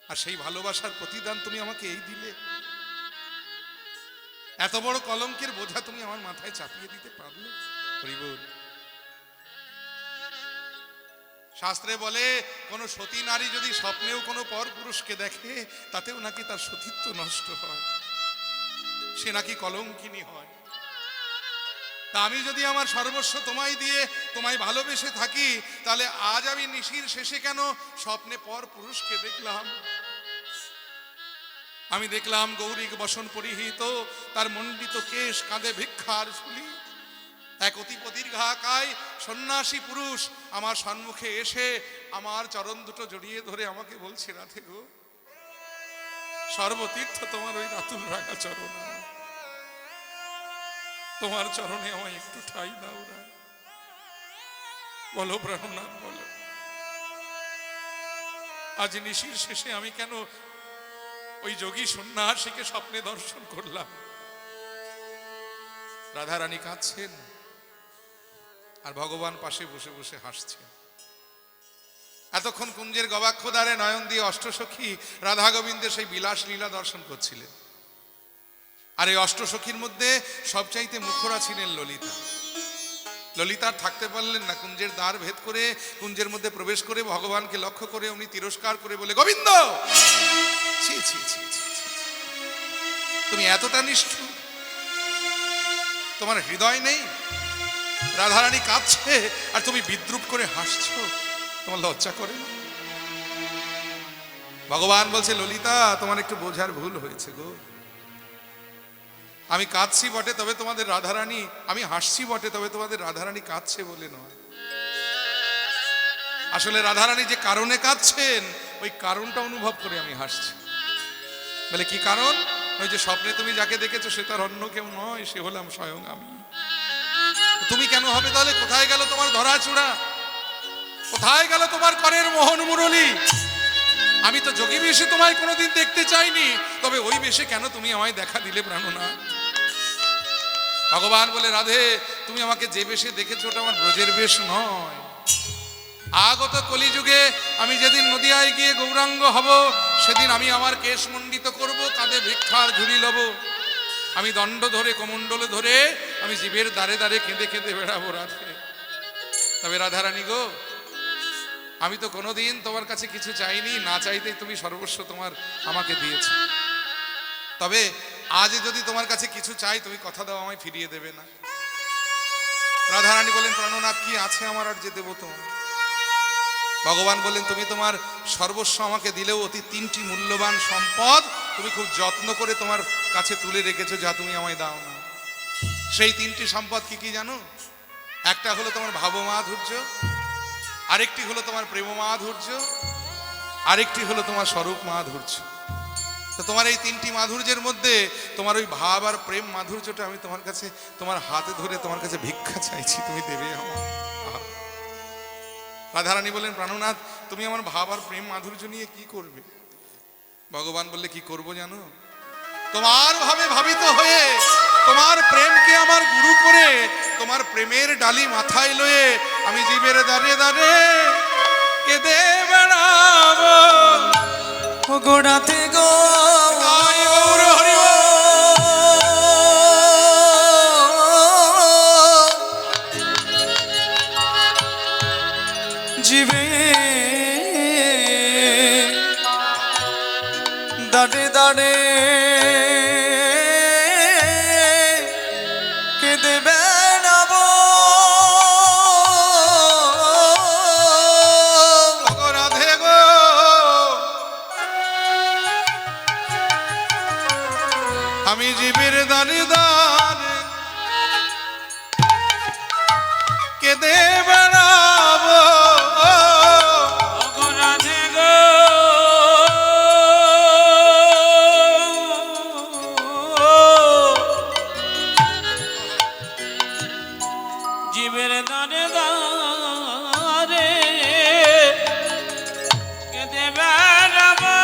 আর সেই ভালোবাসার প্রতিদান তুমি আমাকে এই দিলে। এত বড় কলঙ্কের বোঝা তুমি আমার মাথায় চাপিয়ে দিতে পারলে? হরিবল। শাস্ত্রে বলে কোন সতী নারী যদি স্বপ্নেও কোনো পর পুরুষকে দেখে, তাতেও নাকি তার সতীত্ব নষ্ট হয়, সে নাকি কলঙ্কিনী হয়। তা আমি যদি আমার সর্বস্ব তোমায় দিয়ে তোমায় ভালোবেসে থাকি, তাহলে আজ আমি নিশির শেষে কেন স্বপ্নে পর পুরুষকে দেখলাম? আমি দেখলাম গৌরিক বসন পরিহিত, তার মণ্ডিত কেশ, কাঁধে ভিক্ষার ঝুলি, এক অতিপ দীর্ঘাকায় সন্ন্যাসী পুরুষ আমার সম্মুখে এসে আমার চরণ দুটো জড়িয়ে ধরে আমাকে বলছে, রাধে গো, সর্বতীর্থ তোমার ওই রাতুল রাঙা চরণ, তোমার চরণে আমায় একটু ঠাই দাও না। বলো প্রাণনাথ বলো। আজ নিশির শেষে আমি কেন ওই যোগী সন্ন্যাসীকে স্বপ্নে দর্শন করলাম। রাধারানী কাঁদছেন আর ভগবান পাশে বসে বসে হাসছেন। এতক্ষণ কুঞ্জের গবাক্ষ দ্বারে নয়ন দিয়ে অষ্টসখী রাধা গোবিন্দের সেই বিলাস লীলা দর্শন করছিলেন। আর এই অষ্টসখীর মধ্যে সবচাইতে মুখরা ছিলেন ললিতা। ললিতার থাকতে পারলেন না, কুঞ্জের দ্বার ভেদ করে কুঞ্জের মধ্যে প্রবেশ করে ভগবানকে লক্ষ্য করে উনি তিরস্কার করে বলে, গোবিন্দ, ছি ছি ছি ছি, তুমি এতটা নিষ্ঠুর, তোমার হৃদয় নেই? রাধারানী কাঁদছে আর তুমি বিদ্রুপ করে হাসছো, তোমার লজ্জা করে না? ভগবান বলছে, ললিতা, তোমার একটু বোঝার ভুল হয়েছে গো। আমি কাঁদছি বটে, তবে তোমাদের রাধারানী, আমি হাসছি বটে, তবে তোমাদের রাধারানী কাঁদছে বলে নয়। আসলে রাধারানী যে কারণে কাঁদছেন ওই কারণটা অনুভব করে আমি হাসছি। বলে, কি কারণ? ওই যে স্বপ্নে তুমি যাকে দেখেছো সে তার অন্য কেউ নয়, সে হলাম স্বয়ং আমি। তুমি কেন হবে তাহলে? কোথায় গেল তোমার ধরা চূড়া? কোথায় গেল তোমার করের মোহন মুরলী? আমি তো যোগী বেশে তোমায় কোনোদিন দেখতে চাইনি, তবে ওই বেশে কেন তুমি আমায় দেখা দিলে প্রাণনাথ? ভগবান বলে, রাধে, তুমি আমাকে যে বেশে দেখেছো ওটা আমার ব্রজের বেশ নয়। আগত কলিযুগে আমি যেদিন নদিয়ায় গিয়ে গৌরাঙ্গ হব, সেদিন আমি আমার কেশ মণ্ডিত করব, কাঁধে ভিক্ষার ঝুলি লব, আমি দণ্ড ধরে কমণ্ডল ধরে আমি জীবের দ্বারে দ্বারে কেঁদে কেঁদে বেড়াবো রাধে। তবে রাধারানী গো, আমি তো কোনোদিন তোমার কাছে কিছু চাইনি, না চাইতেই তুমি সর্বস্ব তোমার আমাকে দিয়েছো। তবে আজ যদি তোমার কাছে কিছু চাই, তুমি কথা দাও আমায় ফিরিয়ে দেবে না। রাধারানী বলেন, প্রাণনাথ, কি আছে আমার আর যে দেবো তোমার? ভগবান বললেন, তুমি তোমার সর্বস্ব আমাকে দিলেও অতি তিনটি মূল্যবান সম্পদ তুমি খুব যত্ন করে তোমার কাছে তুলে রেখেছো, যা তুমি আমায় দাও না। সেই তিনটি সম্পদ কি কি জানো? একটা হলো তোমার ভাবমাধুর্য, আরেকটি হলো তোমার প্রেম মাধুর্য, আরেকটি হলো তোমার স্বরূপ মাধুর্য। তো তোমার এই তিনটি মাধুর্যের মধ্যে তোমার ওই ভাব আর প্রেম মাধুর্যটা আমি তোমার কাছে, তোমার হাতে ধরে তোমার কাছে ভিক্ষা চাইছি, তুমি দেবে আমার। রাধারানী বললেন, প্রাণনাথ, তুমি আমার ভাব আর প্রেম মাধুর্য নিয়ে কি করবে? ভগবান বললে, কি করব জানো? তোমার ভাবে ভাবিত হয়ে, তোমার প্রেমকে আমার গুরু করে, তোমার প্রেমের ডালি মাথায় লয়ে আমি জীবের দাঁড়ে দাঁড়ে কেঁদে বেড়াবো। গোড়াতে গো গৌর হরি জীবে দাঁড়ে দাঁড়ে কেঁদে বেড়াবো। রাধে গো, আমি জীবের দাঁড়ে দাঁড়ে কেঁদে বেড়াবো। রাধে গো, জীবের দাঁড়ে দাঁড়ে কেঁদে বেড়াবো।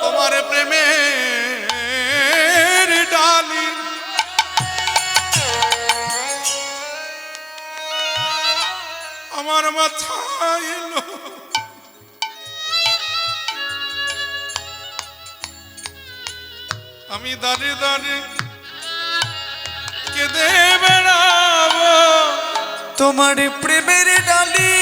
তোমার প্রেমের ডালি আমার মাথায় এলো, আমি দাঁড়িয়ে দাঁড়িয়ে কেঁদে বেড়াবো। তোমার প্রেমের ডালি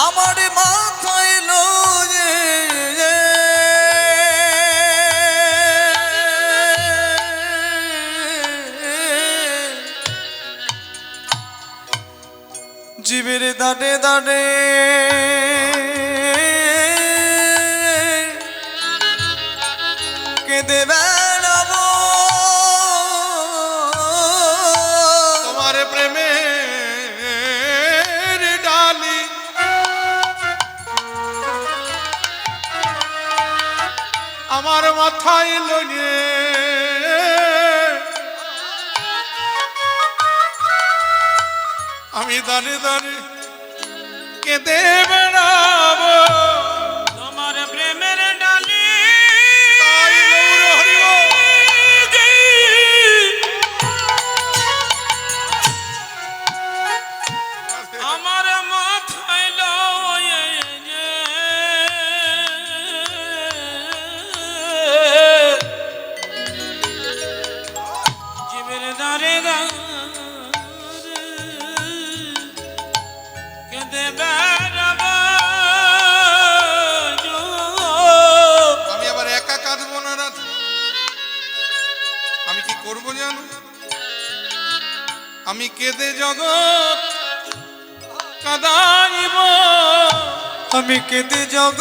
আমার মাথায় লয়ে জীবের দাঁড়ে দাঁড়ে কেঁদে বেড়াবো। তোমার প্রেমের ডালি মাথায় লইয়ে আমি দাঁড়ে দাঁড়ে কেঁদে বেড়াবো তোমার প্রেমের ডালি তাই গৌর হরি বল। আমার মাথায় লয়ে যে জীবের দাঁড়ে কেঁদে বেড়াবো আমি আবার একা কাঁদবো না রাত আমি কি করবো জানো আমি কেঁদে জগৎ কাঁদাইব আমি কেঁদে জগ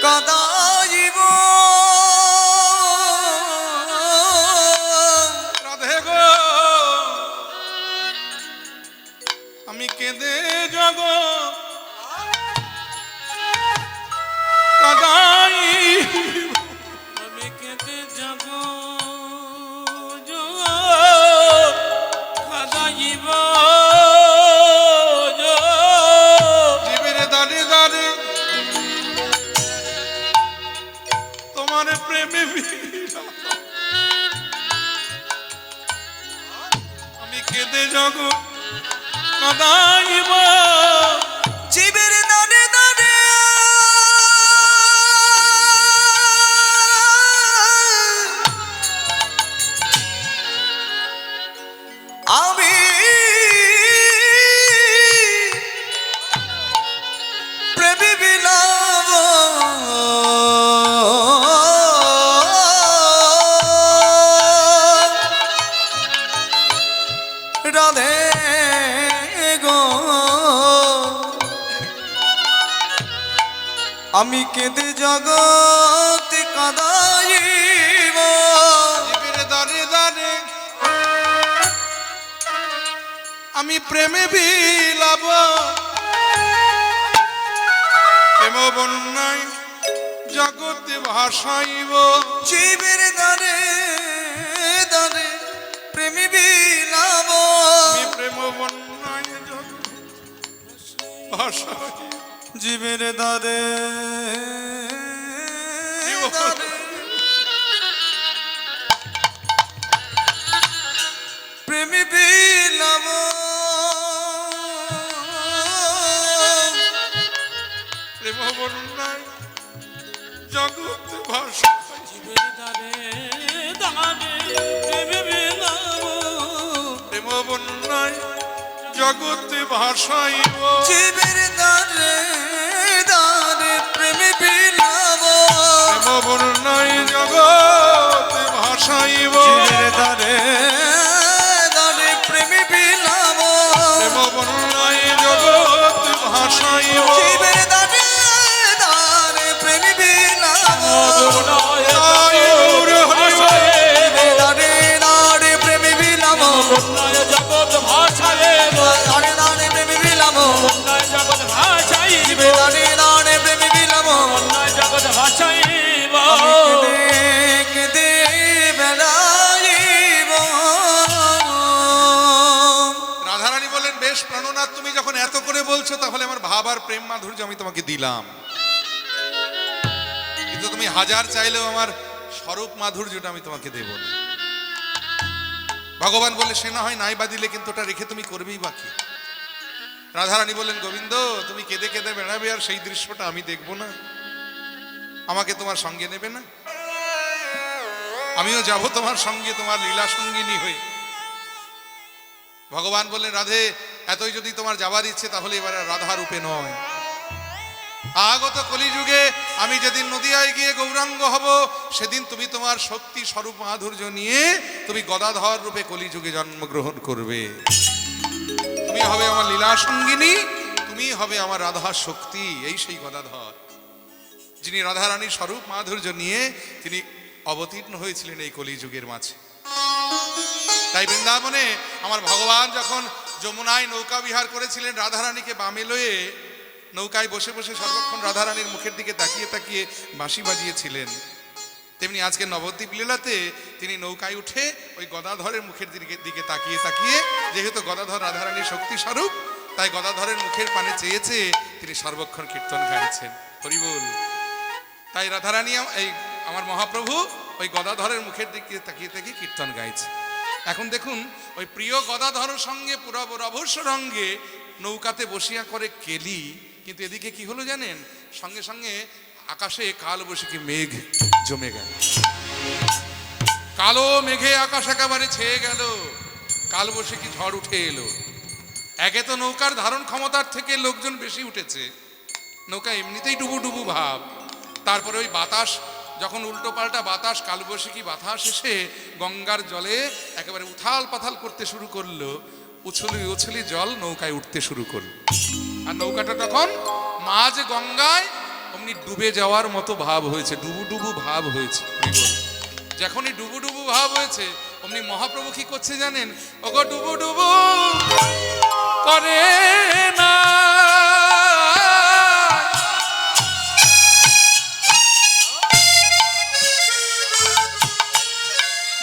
কাদাইব রাধে গো আমি কেঁদে জগৎ কাঁদাইব আমি কেঁদে যাব খাদাইব জীবের দাঁড়ে দাঁড়ে তোমার প্রেমে আমি কেঁদে জগৎ কাঁদাইব জীবের দাঁড়ে দাঁড়ে আমি প্রেমে বিলাব রাধে গো আমি কেঁদে জগৎ কাঁদাইব জীবের দাঁড়ে দাঁড়ে আমি প্রেমে বিলাব প্রেম বন্যায় জগতে ভাসাইব জীবের দাঁড়ে দাঁড়ে প্রেমী বিলাব আমি প্রেম বন্যায় জগতে ভাসাইব জীবের দাঁড়ে দাঁড়ে প্রেমী বিলাব প্রেম বন্যায় জগতে ভাসাইব জীবের দাঁড়ে দাঁড়ে প্রেমে বিলাব প্রেম বন্যায় জগতে ভাসাইব জীবের দাঁড়ে দাঁড়ে প্রেমী বিলাব প্রেম বন্যায় জগতে ভাসাইব জীবের দাঁড়ে দাঁড়ে প্রেমী বিলাব প্রেম বন্যায় জগতে ভাসাইব জীবের দাঁড়ে দাঁড়ে প্রেমী বিলাব তাই গৌর হরি বল। দাঁড়ে দাঁড়ে প্রেমী বিলাব জগৎ ভাষায় দাঁড়ে দাঁড়ে প্রেমী বিলাব জগৎ ভাষাই দাঁড়ে দাঁড়ে প্রেমী বিলাব জগৎ ভাষাই কেঁদে কেঁদে বেড়াইব রাধারানী বলেন বেশ প্রাণনাথ তুমি যখন এত করে বলছো তাহলে আমার ভাব আর প্রেম মাধুর্য আমি তোমাকে দিলাম কিন্তু তুমি হাজার চাইলেও আমার স্বরূপ মাধুর্যটা আমি তোমাকে দেব না ভগবান বলে সে না হয় নাই বা দিলে কিন্তু ওটা রেখে তুমি করবেই বাকি রাধারানী বললেন গোবিন্দ তুমি কেঁদে কেঁদে বেড়াবে আর সেই দৃশ্যটা আমি দেখবো না আমাকে তোমার সঙ্গে নেবে না আমিও যাব তোমার সঙ্গে তোমার লীলা সঙ্গিনী হয়ে ভগবান বললেন রাধে এতই যদি তোমার যাবার ইচ্ছে তাহলে এবার আর রাধা রূপে নয় আগত কলিযুগে আমি যেদিন নদিয়ায় গিয়ে গৌরাঙ্গ হব সেদিন তুমি তোমার শক্তি স্বরূপ মাধুর্য নিয়ে তুমি গদাধর রূপে কলিযুগে জন্মগ্রহণ করবে তুমি হবে আমার লীলা সঙ্গিনী তুমি হবে আমার রাধার শক্তি এই সেই গদাধর যিনি রাধারানীর স্বরূপ মাধুর্য নিয়ে তিনি অবতীর্ণ হয়েছিলেন এই কলিযুগের মাঝে তাই বৃন্দাবনে আমার ভগবান যখন যমুনায় নৌকা বিহার করেছিলেন রাধারানীকে বামে লয়ে, নৌকায় বসে বসে সর্বক্ষণ রাধারানীর মুখের দিকে তাকিয়ে তাকিয়ে বাঁশি বাজিয়েছিলেন, তেমনি আজকে নবদ্বীপ লীলাতে তিনি নৌকায় উঠে ওই গদাধরের মুখের দিকে তাকিয়ে তাকিয়ে, যেহেতু গদাধর রাধারানীর শক্তি স্বরূপ, তাই গদাধরের মুখের পানে চেয়ে চেয়ে তিনি সর্বক্ষণ কীর্তন গাইছেন। হরি বল। তাই রাধারানী এই আমার মহাপ্রভু ওই গদাধরের মুখের দিকে তাকিয়ে তাকিয়ে কীর্তন গাইছে। এখন দেখুন ওই প্রিয় গদাধরের সঙ্গে পুরো রভস্য রঙ্গে নৌকাতে বসিয়া করে কেলি, কিন্তু এদিকে কি হলো জানেন, সঙ্গে সঙ্গে আকাশে কালবৈশাখী মেঘ জমে গেল, কালো মেঘে আকাশ একেবারে ছেয়ে গেল, কালবৈশাখী ঝড় উঠে এলো। একে তো নৌকার ধারণ ক্ষমতার থেকে লোকজন বেশি উঠেছে, নৌকা এমনিতেই ডুবু ডুবু ভাব, তারপরে ওই বাতাস যখন উল্টো পাল্টা বাতাস, কালবৈশাখী বাতাস এসে গঙ্গার জলে একেবারে উথাল পাথাল করতে শুরু করলো, উছলি উছলি জল নৌকায় উঠতে শুরু করলো, আর নৌকাটা তখন মাঝ গঙ্গায় অমনি ডুবে যাওয়ার মতো ভাব হয়েছে, ডুবু ডুবু ভাব হয়েছে। যখনই ডুবু ডুবু ভাব হয়েছে অমনি মহাপ্রভু কি করছে জানেন, ওগো ডুবু ডুবু করে না,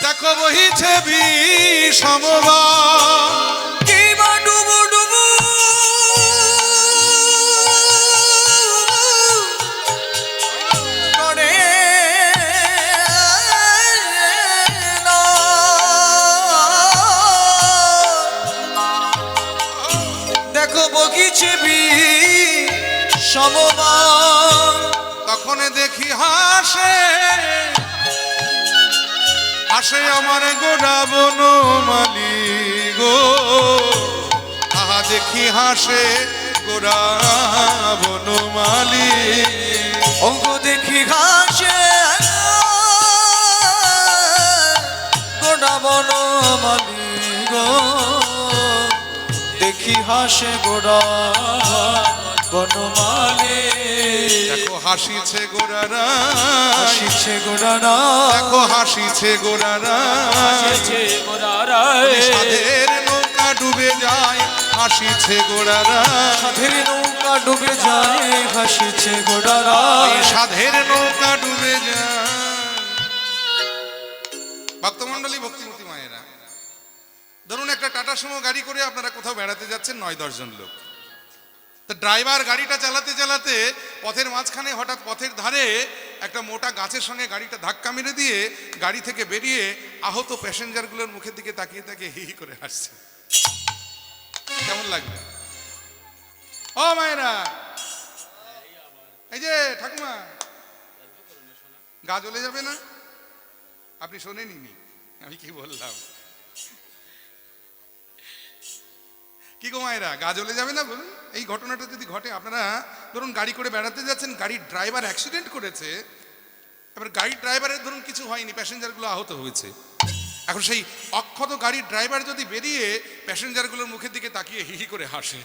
দেখো বহিছে বিষমবাণ, কিবা ডুবু ডুবু করে না, দেখো বগিছে বিষমবাণ, তখন দেখি হাসে হাসে আমার গোড়া বনমালী গো, আহা দেখি হাসে গোড়া বনমালী, অঙ্গ দেখি হাসে গোড়া বনমালী গো, দেখি হাসে গোড়া বনমালী, দেখো হাসিছে গোড়ারা, হাসিছে গোড়ারা, দেখো হাসিছে গোড়ারা, হাসিছে গোরারায়, সাধের নৌকা ডুবে যায়, হাসিছে গোড়ারা, সাধের নৌকা ডুবে যায়, হাসিছে গোড়ারা, সাধের নৌকা ডুবে যায়। ভক্তমণ্ডলী, ভক্তিমতী মায়েরা, ধরুন একটা টাটা সুমো গাড়ি করে আপনারা কোথাও বেড়াতে যাচ্ছেন, 9-10 জন লোক, তো ড্রাইভার গাড়িটা চালাতে চালাতে পথের মাঝখানে হঠাৎ পথের ধারে একটা মোটা গাছের সঙ্গে গাড়িটা ধাক্কা মেরে দিয়ে গাড়ি থেকে বেরিয়ে আহত প্যাসেঞ্জারগুলোর মুখের দিকে তাকিয়ে তাকিয়ে হি হি করে হাসছে। কেমন লাগবে? ও মায়েরা, এই যে ঠাকুমা, গা জ্বলে যাবে না? আপনি শোনেনি আমি কি বললাম? কি গো মায়েরা, গা জ্বলে যাবে না বলুন? এই ঘটনাটা যদি ঘটে, আপনারা ধরুন গাড়ি করে বেড়াতে যাচ্ছেন, গাড়ির ড্রাইভার অ্যাক্সিডেন্ট করেছে, এবার গাড়ির ড্রাইভারের ধরুন কিছু হয়নি, প্যাসেঞ্জারগুলো আহত হয়েছে, এখন সেই অক্ষত গাড়ির ড্রাইভার যদি বেরিয়ে প্যাসেঞ্জারগুলোর মুখের দিকে তাকিয়ে হি হি করে হাসে,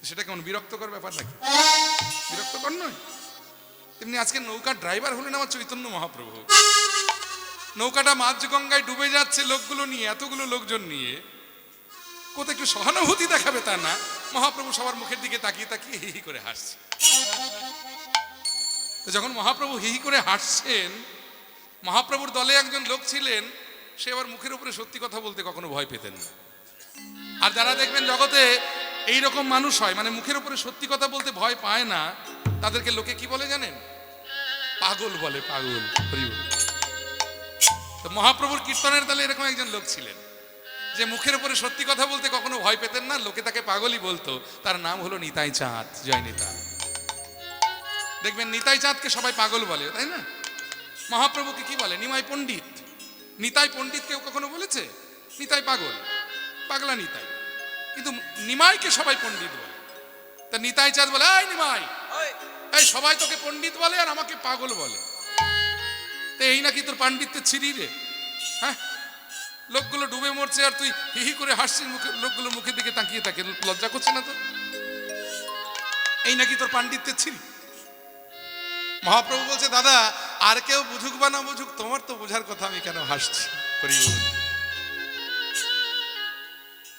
সেটা কেমন বিরক্তকর ব্যাপার নাকি? বিরক্তকর নয়? তেমনি আজকে নৌকার ড্রাইভার হলেন আমার চৈতন্য মহাপ্রভু। নৌকাটা মাঝ গঙ্গায় ডুবে যাচ্ছে লোকগুলো নিয়ে, এতগুলো লোকজন নিয়ে, কোথাও একটু সহানুভূতি দেখাবে তা না, মহাপ্রভু সবার মুখের দিকে তাকিয়ে তাকিয়ে হি হি করে হাসছে। তো যখন মহাপ্রভু হি হি করে হাসছেন, মহাপ্রভুর দলে একজন লোক ছিলেন, সে আবার মুখের উপরে সত্যি কথা বলতে কখনো ভয় পেতেন না। আর যারা দেখবেন জগতে এইরকম মানুষ হয়, মানে মুখের উপরে সত্যি কথা বলতে ভয় পায় না, তাদেরকে লোকে কি বলে জানেন? পাগল বলে, পাগল। তো মহাপ্রভুর কীর্তনের দলে এরকম একজন লোক ছিলেন, যে মুখের উপরে সত্যি কথা বলতে কখনো ভয় পেতেন না, লোকে তাকে পাগলই বলতো। তার নাম হলো নিতাই চাঁদ। জয় নিতাই। দেখবেন নিতাই চাঁদকে সবাই পাগল বলে, তাই না? মহাপ্রভুকে কি বলে? নিমাই পণ্ডিত। নিতাই পণ্ডিত কেউ কখনো বলেছে? নিতাই পাগল, পাগলা নিতাই। কিন্তু নিমাইকে সবাই পণ্ডিত বলে। তা নিতাই চাঁদ বলে, এই নিমাই, এই সবাই তোকে পণ্ডিত বলে আর আমাকে পাগল বলে, তো এই নাকি তোর পাণ্ডিত্যের ছিরি রে? হ্যাঁ, লোকগুলো ডুবে মরছে আর তুই হি হি করে হাসছিস, লোকগুলোর মুখের দিকে তাকিয়ে থাকে, লজ্জা করছে না তো? এই নাকি তোর পাণ্ডিত্যের ছিরি? মহাপ্রভু বলছে, দাদা আর কেউ বুঝুক বা না বুঝুক, তোমার তো বোঝার কথা, আমি কেন হাসছি?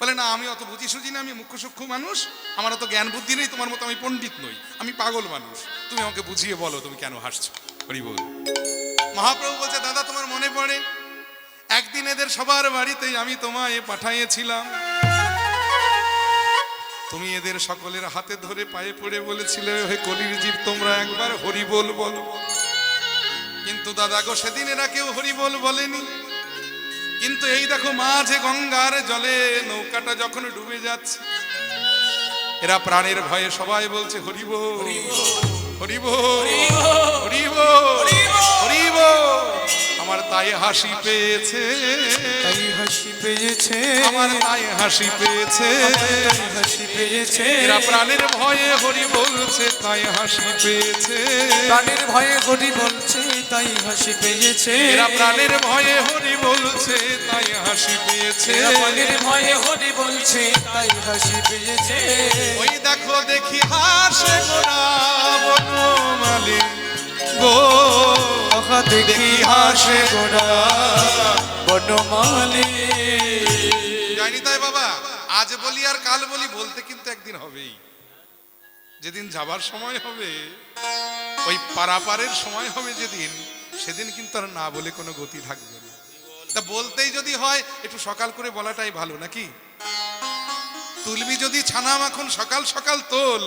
বলে না আমি অত বুঝি সুঝি না, আমি মুখ্য সূক্ষ্ম মানুষ, আমার অত জ্ঞান বুদ্ধি নেই, তোমার মতো আমি পণ্ডিত নই, আমি পাগল মানুষ, তুমি আমাকে বুঝিয়ে বলো তুমি কেন হাসছো। হরি বল। মহাপ্রভু বলছে দাদা তোমার মনে পড়ে একদিন এদের সবার বাড়িতেই আমি তোমায় পাঠাইয়েছিলাম, তুমি এদের সকলের হাতে ধরে পায়ে পড়ে বলেছিলে হে কলির জীব তোমরা একবার হরি বল বলো। কিন্তু দাদা গো সেদিন এরা কেউ হরি বল বলেনি, কিন্তু এই দেখো মাঝে গঙ্গার জলে নৌকাটা যখন ডুবে যাচ্ছে এরা প্রাণের ভয়ে সবাই বলছে হরি বল হরি বল হরি বল হরি বল। আমার তাই হাসি পেয়েছে, তাই হাসি পেয়েছে, আমার তাই হাসি পেয়েছে, হাসি পেয়েছে, এরা প্রাণের ভয়ে হরি বলছে তাই হাসি পেয়েছে, প্রাণের ভয়ে হরি বলছে তাই হাসি পেয়েছে, এরা প্রাণের ভয়ে হরি বলছে তাই হাসি পেয়েছে, প্রাণের ভয়ে হরি বলছে তাই হাসি পেয়েছে। ওই দেখো দেখি হাসে গোরা বনমালী গো, দেখি হাসে গোরা বনমালী। জানি তাই বাবা, আজ বলি আর কাল বলি, বলতে কিন্তু একদিন হবেই। যেদিন যাবার সময় হবে, ওই পারাপারের সময় হবে যেদিন, সেদিন কিন্তু আর না বলে কোনো গতি থাকবে না। তা বলতেই যদি হয় একটু সকাল করে বলাটাই ভালো নাকি? তুলবি যদি ছানা মাখন সকাল সকাল তোল,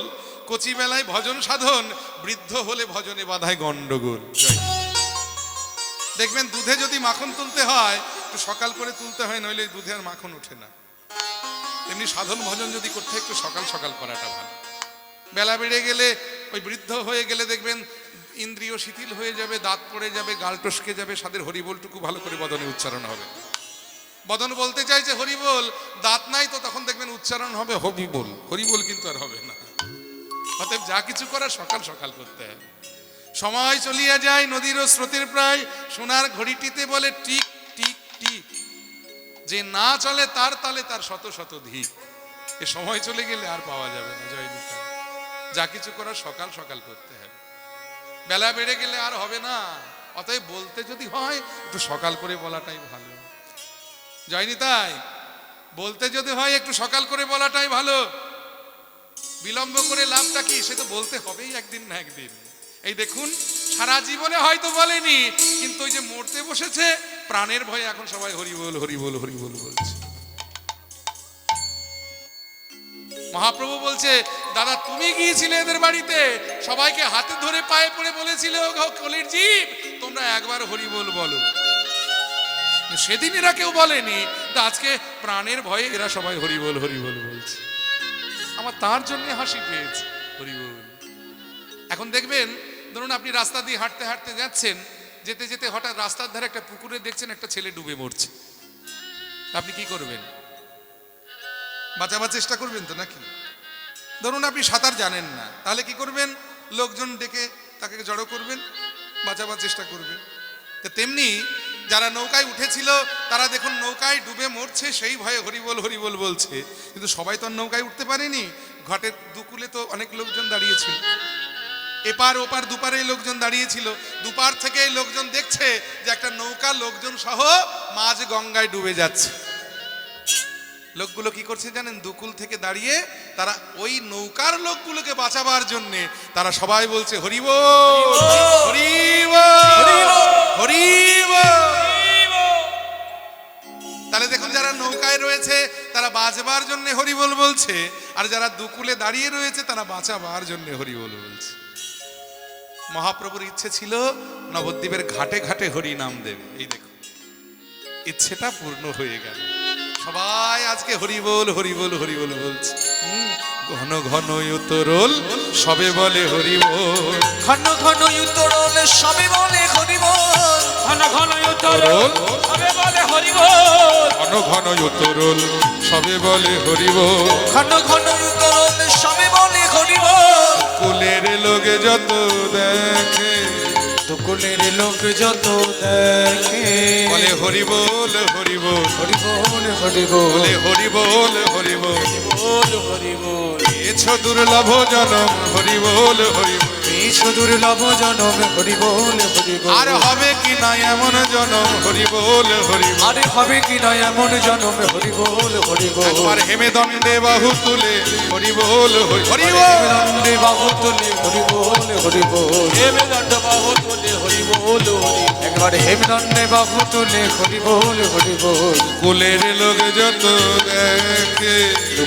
কচি বেলায় ভজন সাধন, বৃদ্ধ হলে ভজনে বাধায় গন্ডগোল। দেখবেন দুধে যদি মাখন তুলতে হয় একটু সকাল করে তুলতে হয়, নইলে দুধে আর মাখন ওঠে না। এমনি সাধন ভজন যদি করতে একটু সকাল সকাল করাটা ভালো। বেলা বেড়ে গেলে, ওই বৃদ্ধ হয়ে গেলে দেখবেন ইন্দ্রিয় শিথিল হয়ে যাবে, দাঁত পড়ে যাবে, গাল টসকে যাবে, সাদের হরিবোলটুকু ভালো করে বদনে উচ্চারণ হবে। বদন বলতে চাইছে হরিবোল, দাঁত নাই তো তখন দেখবেন উচ্চারণ হবে হরিবোল, হরিবোল কিন্তু আর হবে না। অতএব যা কিছু করার সকাল সকাল করতে হয়। সময় চলিয়া যায় নদীর স্রোতের প্রায়, সোনার ঘড়িটিতে বলে টিক টিক টিক, যে না চলে তার তালে তার শত শত ধিক। এ সময় চলে গেলে আর পাওয়া যাবে না। জয় নিতাই। যা কিছু করার সকাল সকাল করতে হবে, বেলা বেড়ে গেলে আর হবে না। অতএব বলতে যদি হয় একটু সকাল করে বলাটাই ভালো। জয় নিতাই। বলতে যদি হয় একটু সকাল করে বলাটাই ভালো। বিলম্ব করে লাভটা কি? সে তো বলতে হবেই একদিন না একদিন। এই দেখুন সারা জীবনে হয়তো বলেনি, কিন্তু ওই যে মরতে বসেছে প্রাণের ভয়ে এখন সবাই হরি বল হরি বল হরি বল বলছে। মহাপ্রভু বলছে দাদা তুমি গিয়েছিলে এদের বাড়িতে, সবাইকে হাতে ধরে পায়ে পড়ে বলেছিলে ও কলির জীব তোমরা একবার হরি বল বলো। সেদিন এরা কেউ বলেনি, আজকে প্রাণের ভয়ে এরা সবাই হরি বল বলছে। আমার তার জন্য হাসি পেয়েছে হরি বল। এখন দেখবেন ধরুন আপনি রাস্তা দিয়ে হাঁটতে হাঁটতে যাচ্ছেন, যেতে যেতে হঠাৎ রাস্তার ধারে একটা পুকুরে দেখছেন একটা ছেলে ডুবে মরছে, আপনি কি করবেন? বাঁচাবার চেষ্টা করবেন তো নাকি? ধরুন আপনি সাঁতার জানেন না, তাহলে কি করবেন? লোকজন ডেকে তাকে জড়ো করবেন, বাঁচাবার চেষ্টা করবেন। তো তেমনি যারা নৌকায় উঠেছিল তারা দেখুন নৌকায় ডুবে মরছে, সেই ভয়ে হরি বল বলছে। কিন্তু সবাই তো নৌকায় উঠতে পারেনি, ঘাটের দুকুলে তো অনেক লোকজন দাঁড়িয়েছিল, এপার ওপার দুপারে লোকজন দাঁড়িয়েছিল। দুপার থেকে লোকজন দেখছে যে একটা নৌকা লোকজন সহ মাঝ গঙ্গায় ডুবে যাচ্ছে। লোকগুলো কি করছে জানেন? দুকুল থেকে দাঁড়িয়ে তারা ওই নৌকার লোকগুলোকে বাঁচাবার জন্য তারা সবাই বলছে হরি বল হরি বল হরি বল। তাহলে দেখুন যারা নৌকায় রয়েছে তারা বাঁচবার জন্য হরি বল বলছে, আর যারা দুকুলে দাঁড়িয়ে রয়েছে তারা বাঁচাবার জন্য হরি বল বলছে। মহাপ্রভুর ইচ্ছে ছিল নবদ্বীপের ঘাটে ঘাটে হরি নাম দেবে। এই দেখো ইচ্ছেটা পূর্ণ হয়ে গেল। সবাই আজকে হরি বল বলছে। ঘন ঘন উত্তরল সবে বলে হরি বল, ঘন ঘন উত্তরল সবে বলে হরি বল, ঘন ঘন উত্তরল সবে বলে হরি বল, ঘন ঘন উত্তরল সবে বলে হরি বল, ঘন ঘন উত্তরল সবে বলে হরি বল। কুলের লোকে যত দেখে, দুকুলের লোক যত দেখে বলে হরি বল হরি বল হরি বল হরি বল, বলে হরি বল হরি বল বল হরি বল। পেয়েছ দুর্লভ জনম হরি বল হরি বল, সুদূর লভ জনম হরি বল হরি বল আর হবে কি না এমন জনম হরি বল হরি বল। আরে হবে কি না এমন জনম হরি বল হরি বল একবার হেমে দণ্ডে বাহু তুলে হরি বল হরি হরি বল। দণ্ডে বাহু তুলে হরি বল হরি বল হেমে দণ্ড বাহু তুলে হরি বল হরি একবার হেমদণ্ডে বাহু তুলে হরি বল হরি বল কুলের লোক যত দেখে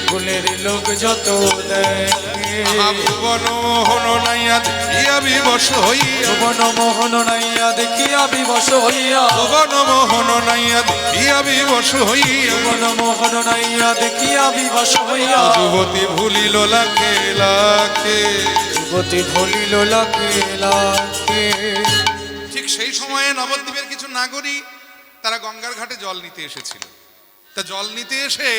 কুলের লোক যত দেখে ভুবন মোহন নাইয়া দেখিয়া বিবশ হইয়া ভুবন মোহন নাইয়া দেখিয়া বিবশ হইয়া ভুবন মোহন নাইয়া দেখিয়া বিবশ হইয়া ভুবন মোহন নাইয়া দেখিয়া বিবশ হইয়া যুবতী ভুলিল লাখে লাখে। যুবতী ভুলিল লাখে লাখে ঠিক সেই সময়ে নবদ্বীপের কিছু নাগরিক তারা গঙ্গার ঘাটে জল নিতে এসেছিল। তা জল নিতে এসে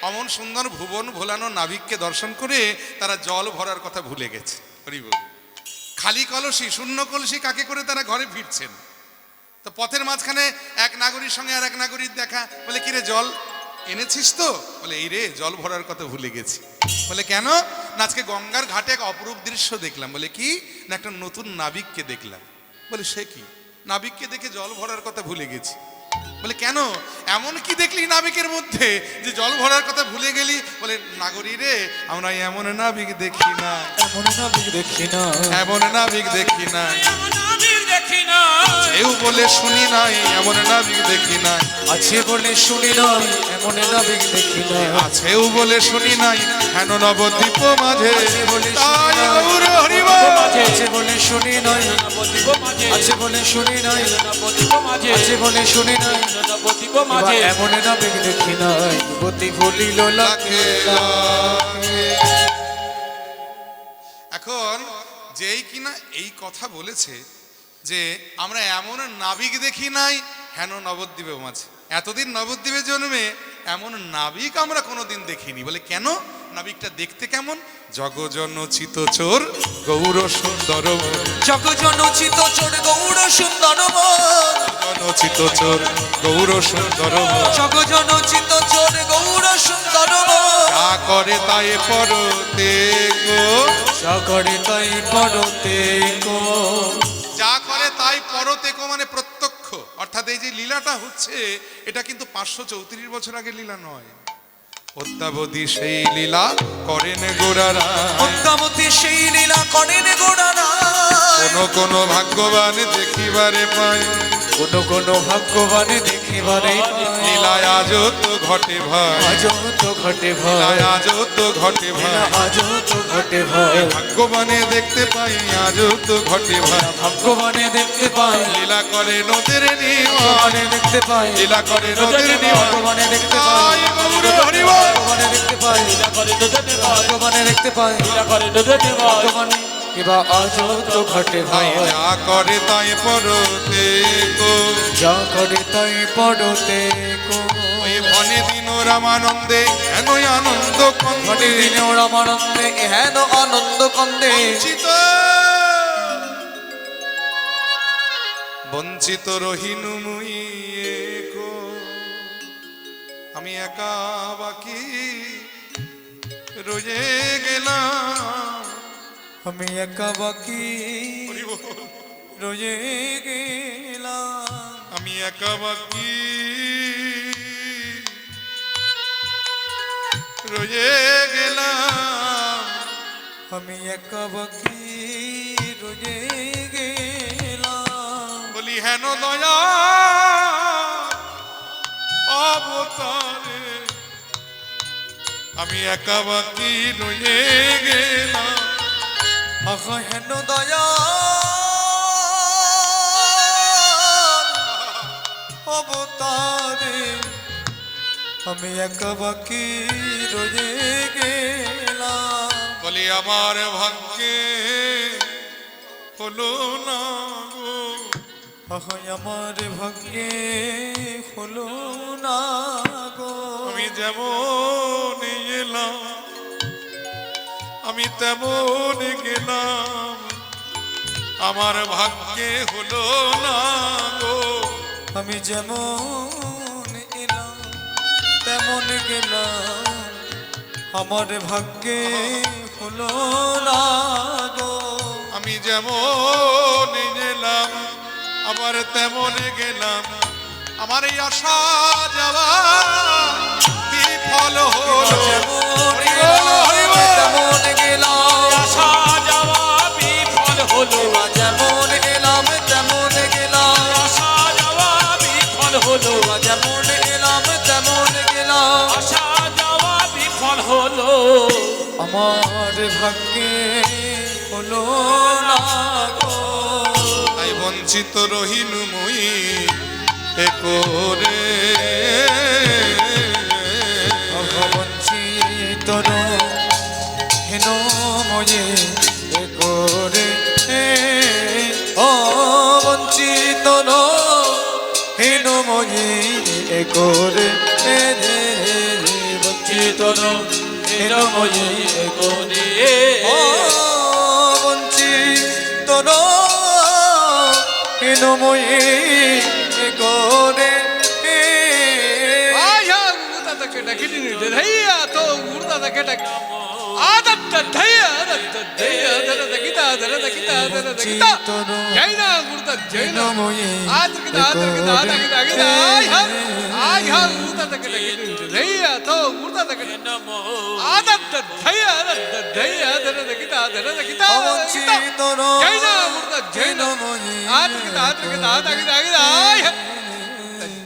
অমন সুন্দর ভুবন ভোলানো নাবিককে দর্শন করে তারা জল ভরার কথা ভুলে গেছে। হরি বল। খালি কলসি শূন্য কলসি কাকে করে তারা ঘরে ফিরছেন। তো পথের মাঝখানে এক নাগরির সঙ্গে আর এক নাগরিক দেখা, বলে কিরে জল এনেছিস তো? বলে এই রে জল ভরার কথা ভুলে গেছি। বলে কেন? না আজকে গঙ্গার ঘাটে এক অপরূপ দৃশ্য দেখলাম। বলে কি? না একটা নতুন নাবিককে দেখলাম। বলে সে কি? নাবিককে দেখে জল ভরার কথা ভুলে গেছি। বলে কেন? এমন কি দেখলি নাবিকের মধ্যে যে জল ভরার কথা ভুলে গেলি? বলে নাগরী রে, আমরা এমন নাবিক দেখি না, এমন নাবিক দেখি না এমন নাবিক দেখি না, এমন আমির দেখি না কেউ বলে শুনি নাই, এমন নাবিক দেখি না, আছে বলে শুনি নাই এমন নাবিক দেখি না আছেও বলে শুনি নাই, হেন নবদ্বীপ মাঝে। আছে বলে তাই শুনি নাই, গৌর হরি বল। আছে বলে শুনি নাই নবদ্বীপ মাঝে আছে বলে শুনি নাই নবদ্বীপ মাঝে আছে বলে শুনি নাই নবদ্বীপ মাঝে এমন নাবিক দেখি নাই যুবতী ভুলিল লাখে লাখে এখন যেই কিনা এই কথা বলেছে যে আমরা এমন নাবিক দেখি নাই হেন নবদ্বীপে মাঝে, এতদিন নবদ্বীপে জন্মে এমন নাবিক আমরা কোনোদিন দেখিনি। বলে কেন? নাবিকটা দেখতে কেমন? জগজনচিত চোর গৌর সুন্দর জগজনচিত চোর গৌর সুন্দর জনচিত চোর গৌর সুন্দর জগজনচিত চোর গৌর সুন্দর যা করে তাই পরতে গো, সাগরে তাই পড়তে গো যা করে তাই পরতে গো মানে প্রত্যক্ষ। অর্থাৎ এই যে লীলাটা হচ্ছে এটা কিন্তু 534 বছর আগের লীলা নয়। অদ্যাবধি সেই লীলা করেন গোরারা, অদ্যাবধি সেই লীলা করেন গোড়ারা কোন কোন ভাগ্যবান দেখিবারে পায়, কোন কোন ভাগ্যবান দেখিবারে লীলায় আজও তো ঘটে ভাই, আজও তো ঘটে ভয় লীলায় আজও তো ঘটে ভাই, আজও তো ঘটে ভয় ভাগ্যবানে দেখতে পাই আজও তো ঘটে ভাই। ভাগ্যবানে দেখতে পাই লীলা করে নদের নিমা, ভগবানে দেখতে পাই লীলা করে নদের নিমা, ভগবানে দেখতে পাই তাই গৌর হরি বল। ভগবানে দেখতে পাই লীলা করে তোদের দেবা ভগবানে দেখতে পাই লীলা করে তোদের দেবা ভগবানে কিবা আজও তো ঘটে তাই ভয় যা করে তাই পরতে গো, যা করে তাই পড়তে গো ওই ভনে দিন রামানন্দে হেন আনন্দ ঘটে কন্দে দিনে ওরা মানন্দে হেন আনন্দ কন্দে বঞ্চিত বঞ্চিত রহিনু মুই গো, আমি একা বাকি রয়ে গেলাম। আমি একা বাকি হরি বল। রয়ে গেলাম আমি একা বাকি রয়ে গেলাম, আমি একা বাকি রয়ে গেলাম বলি হেন দয়া অবতারে, আমি একা বাকি রয়ে গেলাম। আহা হেন দয়া অবতারে আমি একা বাকি রয়ে গেলাম বলি আমার ভাগ্যে হলো না গো, আহা আমার ভাগ্যে হলো না গো আমি যেমন এলাম আমি তেমন গেলাম, আমার ভাগ্যে হলো না গো। আমি যেমন এলাম তেমন গেলাম আমার ভাগ্যে হলো না গো আমি যেমন এলাম আবার তেমন গেলাম, আমার এই আশা যাওয়া বিফল হলো। যেমন এলাম তেমন গেলাম, আশা যাওয়া বিফল হলো, যেমন এলাম তেমন গেলাম, আশা যাওয়া বিফল হলো, যেমন এলাম তেমন গেলাম। আশা যাওয়া বিফল হলো। আমার ভাগ্যে হলো না গো, তাই বঞ্চিত রহিনু মই একরে, বঞ্চিত হেন ময়ে করে, ও বঞ্চিত হেন ময়ে করে, বঞ্চিত হেন ময়ে করে, ও বঞ্চিত হেন ময়ে করে। ಆಯಾ ಊಟದ ಕೆಟ ಕಿಡಿನಿ ಧೈಯ ತೋ ಊಟದ ಕೆಟ ಆದತ್ತ ಧೈಯ ಆದತ್ತ ಧೈಯ ದರದ ಗಿತ ದರದ ಗಿತ ದರದ ಗಿತ ಜೈನ ಊಟದ ಜೈನ ಆದ್ರಗಿದ ಆದ್ರಗಿದ ಆದಗಿದ ಆಗಿದ ಆಯಾ ಊಟದ ಕೆಟ ಕಿಡಿನಿ ಧೈಯ ತೋ ಊಟದ ಕೆಟ ಆದತ್ತ ಧೈಯ ಆದತ್ತ ಧೈಯ ದರದ ಗಿತ ದರದ ಗಿತ ಜೈನ ಊಟದ ಜೈನ ಆದ್ರಗಿದ ಆದ್ರಗಿದ ಆದಗಿದ ಆಗಿದ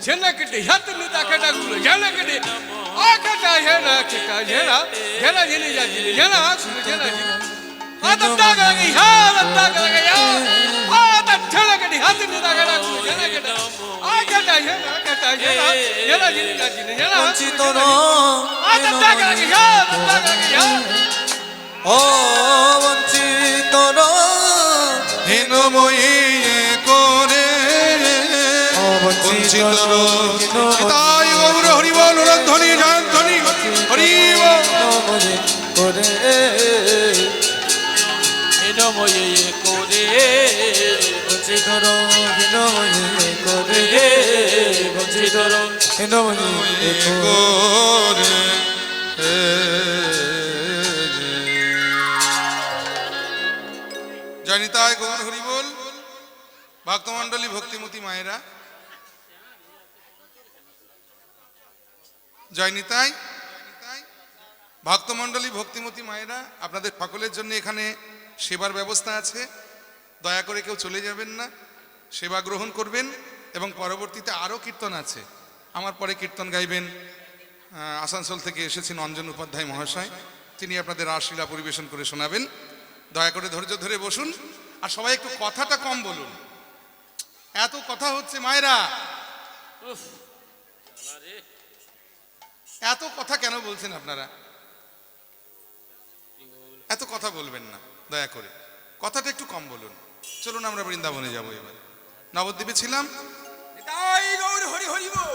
ಜನಕಟಿ ಹತ್ತು ನಿಂತ ಕಟಾಗುಳು ಜನಕಟಿ ಆ ಕಟ ಹೇಳ ಕಿಟ ಜನ ಜನ ಜಿನಿ ಜಾಜಿನಿ ಜನ ಜನ ಆದತ್ತಾಗಾಗಿ ಹಾದತ್ತಾಗಾಗಿ ಆದ ಜನಕಟಿ ಹತ್ತು ನಿಂತ ಕಟಾಗುಳು ಜನಕಟ ಆ ಕಟ ಹೇಳ ಕಟ ಜನ ಜನ ಜಿನಿ ಜಾಜಿನಿ ಜನ ಆದತ್ತಾಗಾಗಿ ಹಾದತ್ತಾಗಾಗಿ ও বঞ্চিত হেন মই করে, বঞ্চিত তাই গৌর হরি বল ধ্বনি ধ্বনি হরি বল। করে, হেনময়ে করে, বঞ্চিত হেন ময়ে করে, বঞ্চিত হেন ময়ে করে। জয়নিতায় গৌর হরি বল। ভক্তমণ্ডলী ভক্তিমতী মায়েরা, জয়নিতাই ভক্তমণ্ডলী ভক্তিমতী মায়েরা, আপনাদের সকলের জন্য এখানে সেবার ব্যবস্থা আছে। দয়া করে কেউ চলে যাবেন না, সেবা গ্রহণ করবেন এবং পরবর্তীতে আরও কীর্তন আছে। আমার পরে কীর্তন গাইবেন আসানসোল থেকে এসেছেন অঞ্জন উপাধ্যায় মহাশয়, তিনি আপনাদের রাসলীলা পরিবেশন করে শোনাবেন। দয়া করে ধৈর্য ধরে বসুন, আর সবাই একটু কথাটা কম বলুন, এত কথা হচ্ছে মায়েরা। এত কথা কেন বলছেন আপনারা? এত কথা বলবেন না, দয়া করে কথাটা একটু কম বলুন। চলুন আমরা বৃন্দাবনে যাব। এবার নবদ্বীপে ছিলাম, তাই গৌর হরি হরি বল।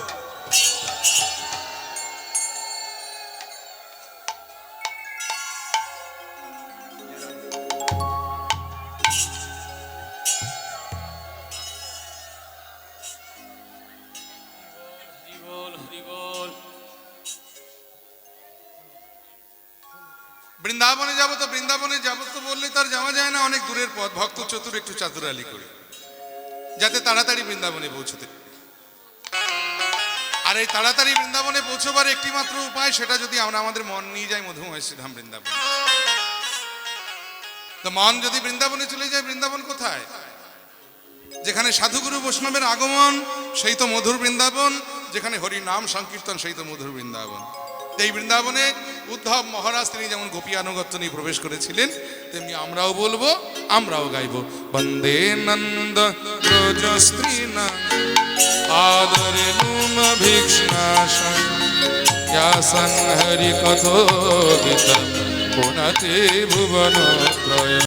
বৃন্দাবনে যাব তো বৃন্দাবনে যাব তো বললে তার যাওয়া যায় না, অনেক দূরের পথ। ভক্ত চতুর একটু চাতুরালি করে যাতে তাড়াতাড়ি বৃন্দাবনে পৌঁছতে। আর এই তাড়াতাড়ি বৃন্দাবনে পৌঁছবার একটি মাত্র উপায়, সেটা যদি আমরা আমাদের মন নিয়ে যাই মধুময় শ্রীধাম বৃন্দাবন। তো মন যদি বৃন্দাবনে চলে যায়, বৃন্দাবন কোথায়? যেখানে সাধুগুরু বৈষ্ণবের আগমন সেই তো মধুর বৃন্দাবন, যেখানে হরি নাম সংকীর্তন সেই তো মধুর বৃন্দাবন। এই বৃন্দাবনে উদ্ধব মহারাজ তিনি যেমন গোপী আনুগত্য নিয়ে প্রবেশ করেছিলেন, তেমনি আমরাও বলবো, আমরাও গাইব। বন্দে নন্দ ব্রজ স্ত্রীনা আদরে নুম ভিক্ষ্ণাশন হরি কথোবিত পুনতে ভুবন ত্রয়।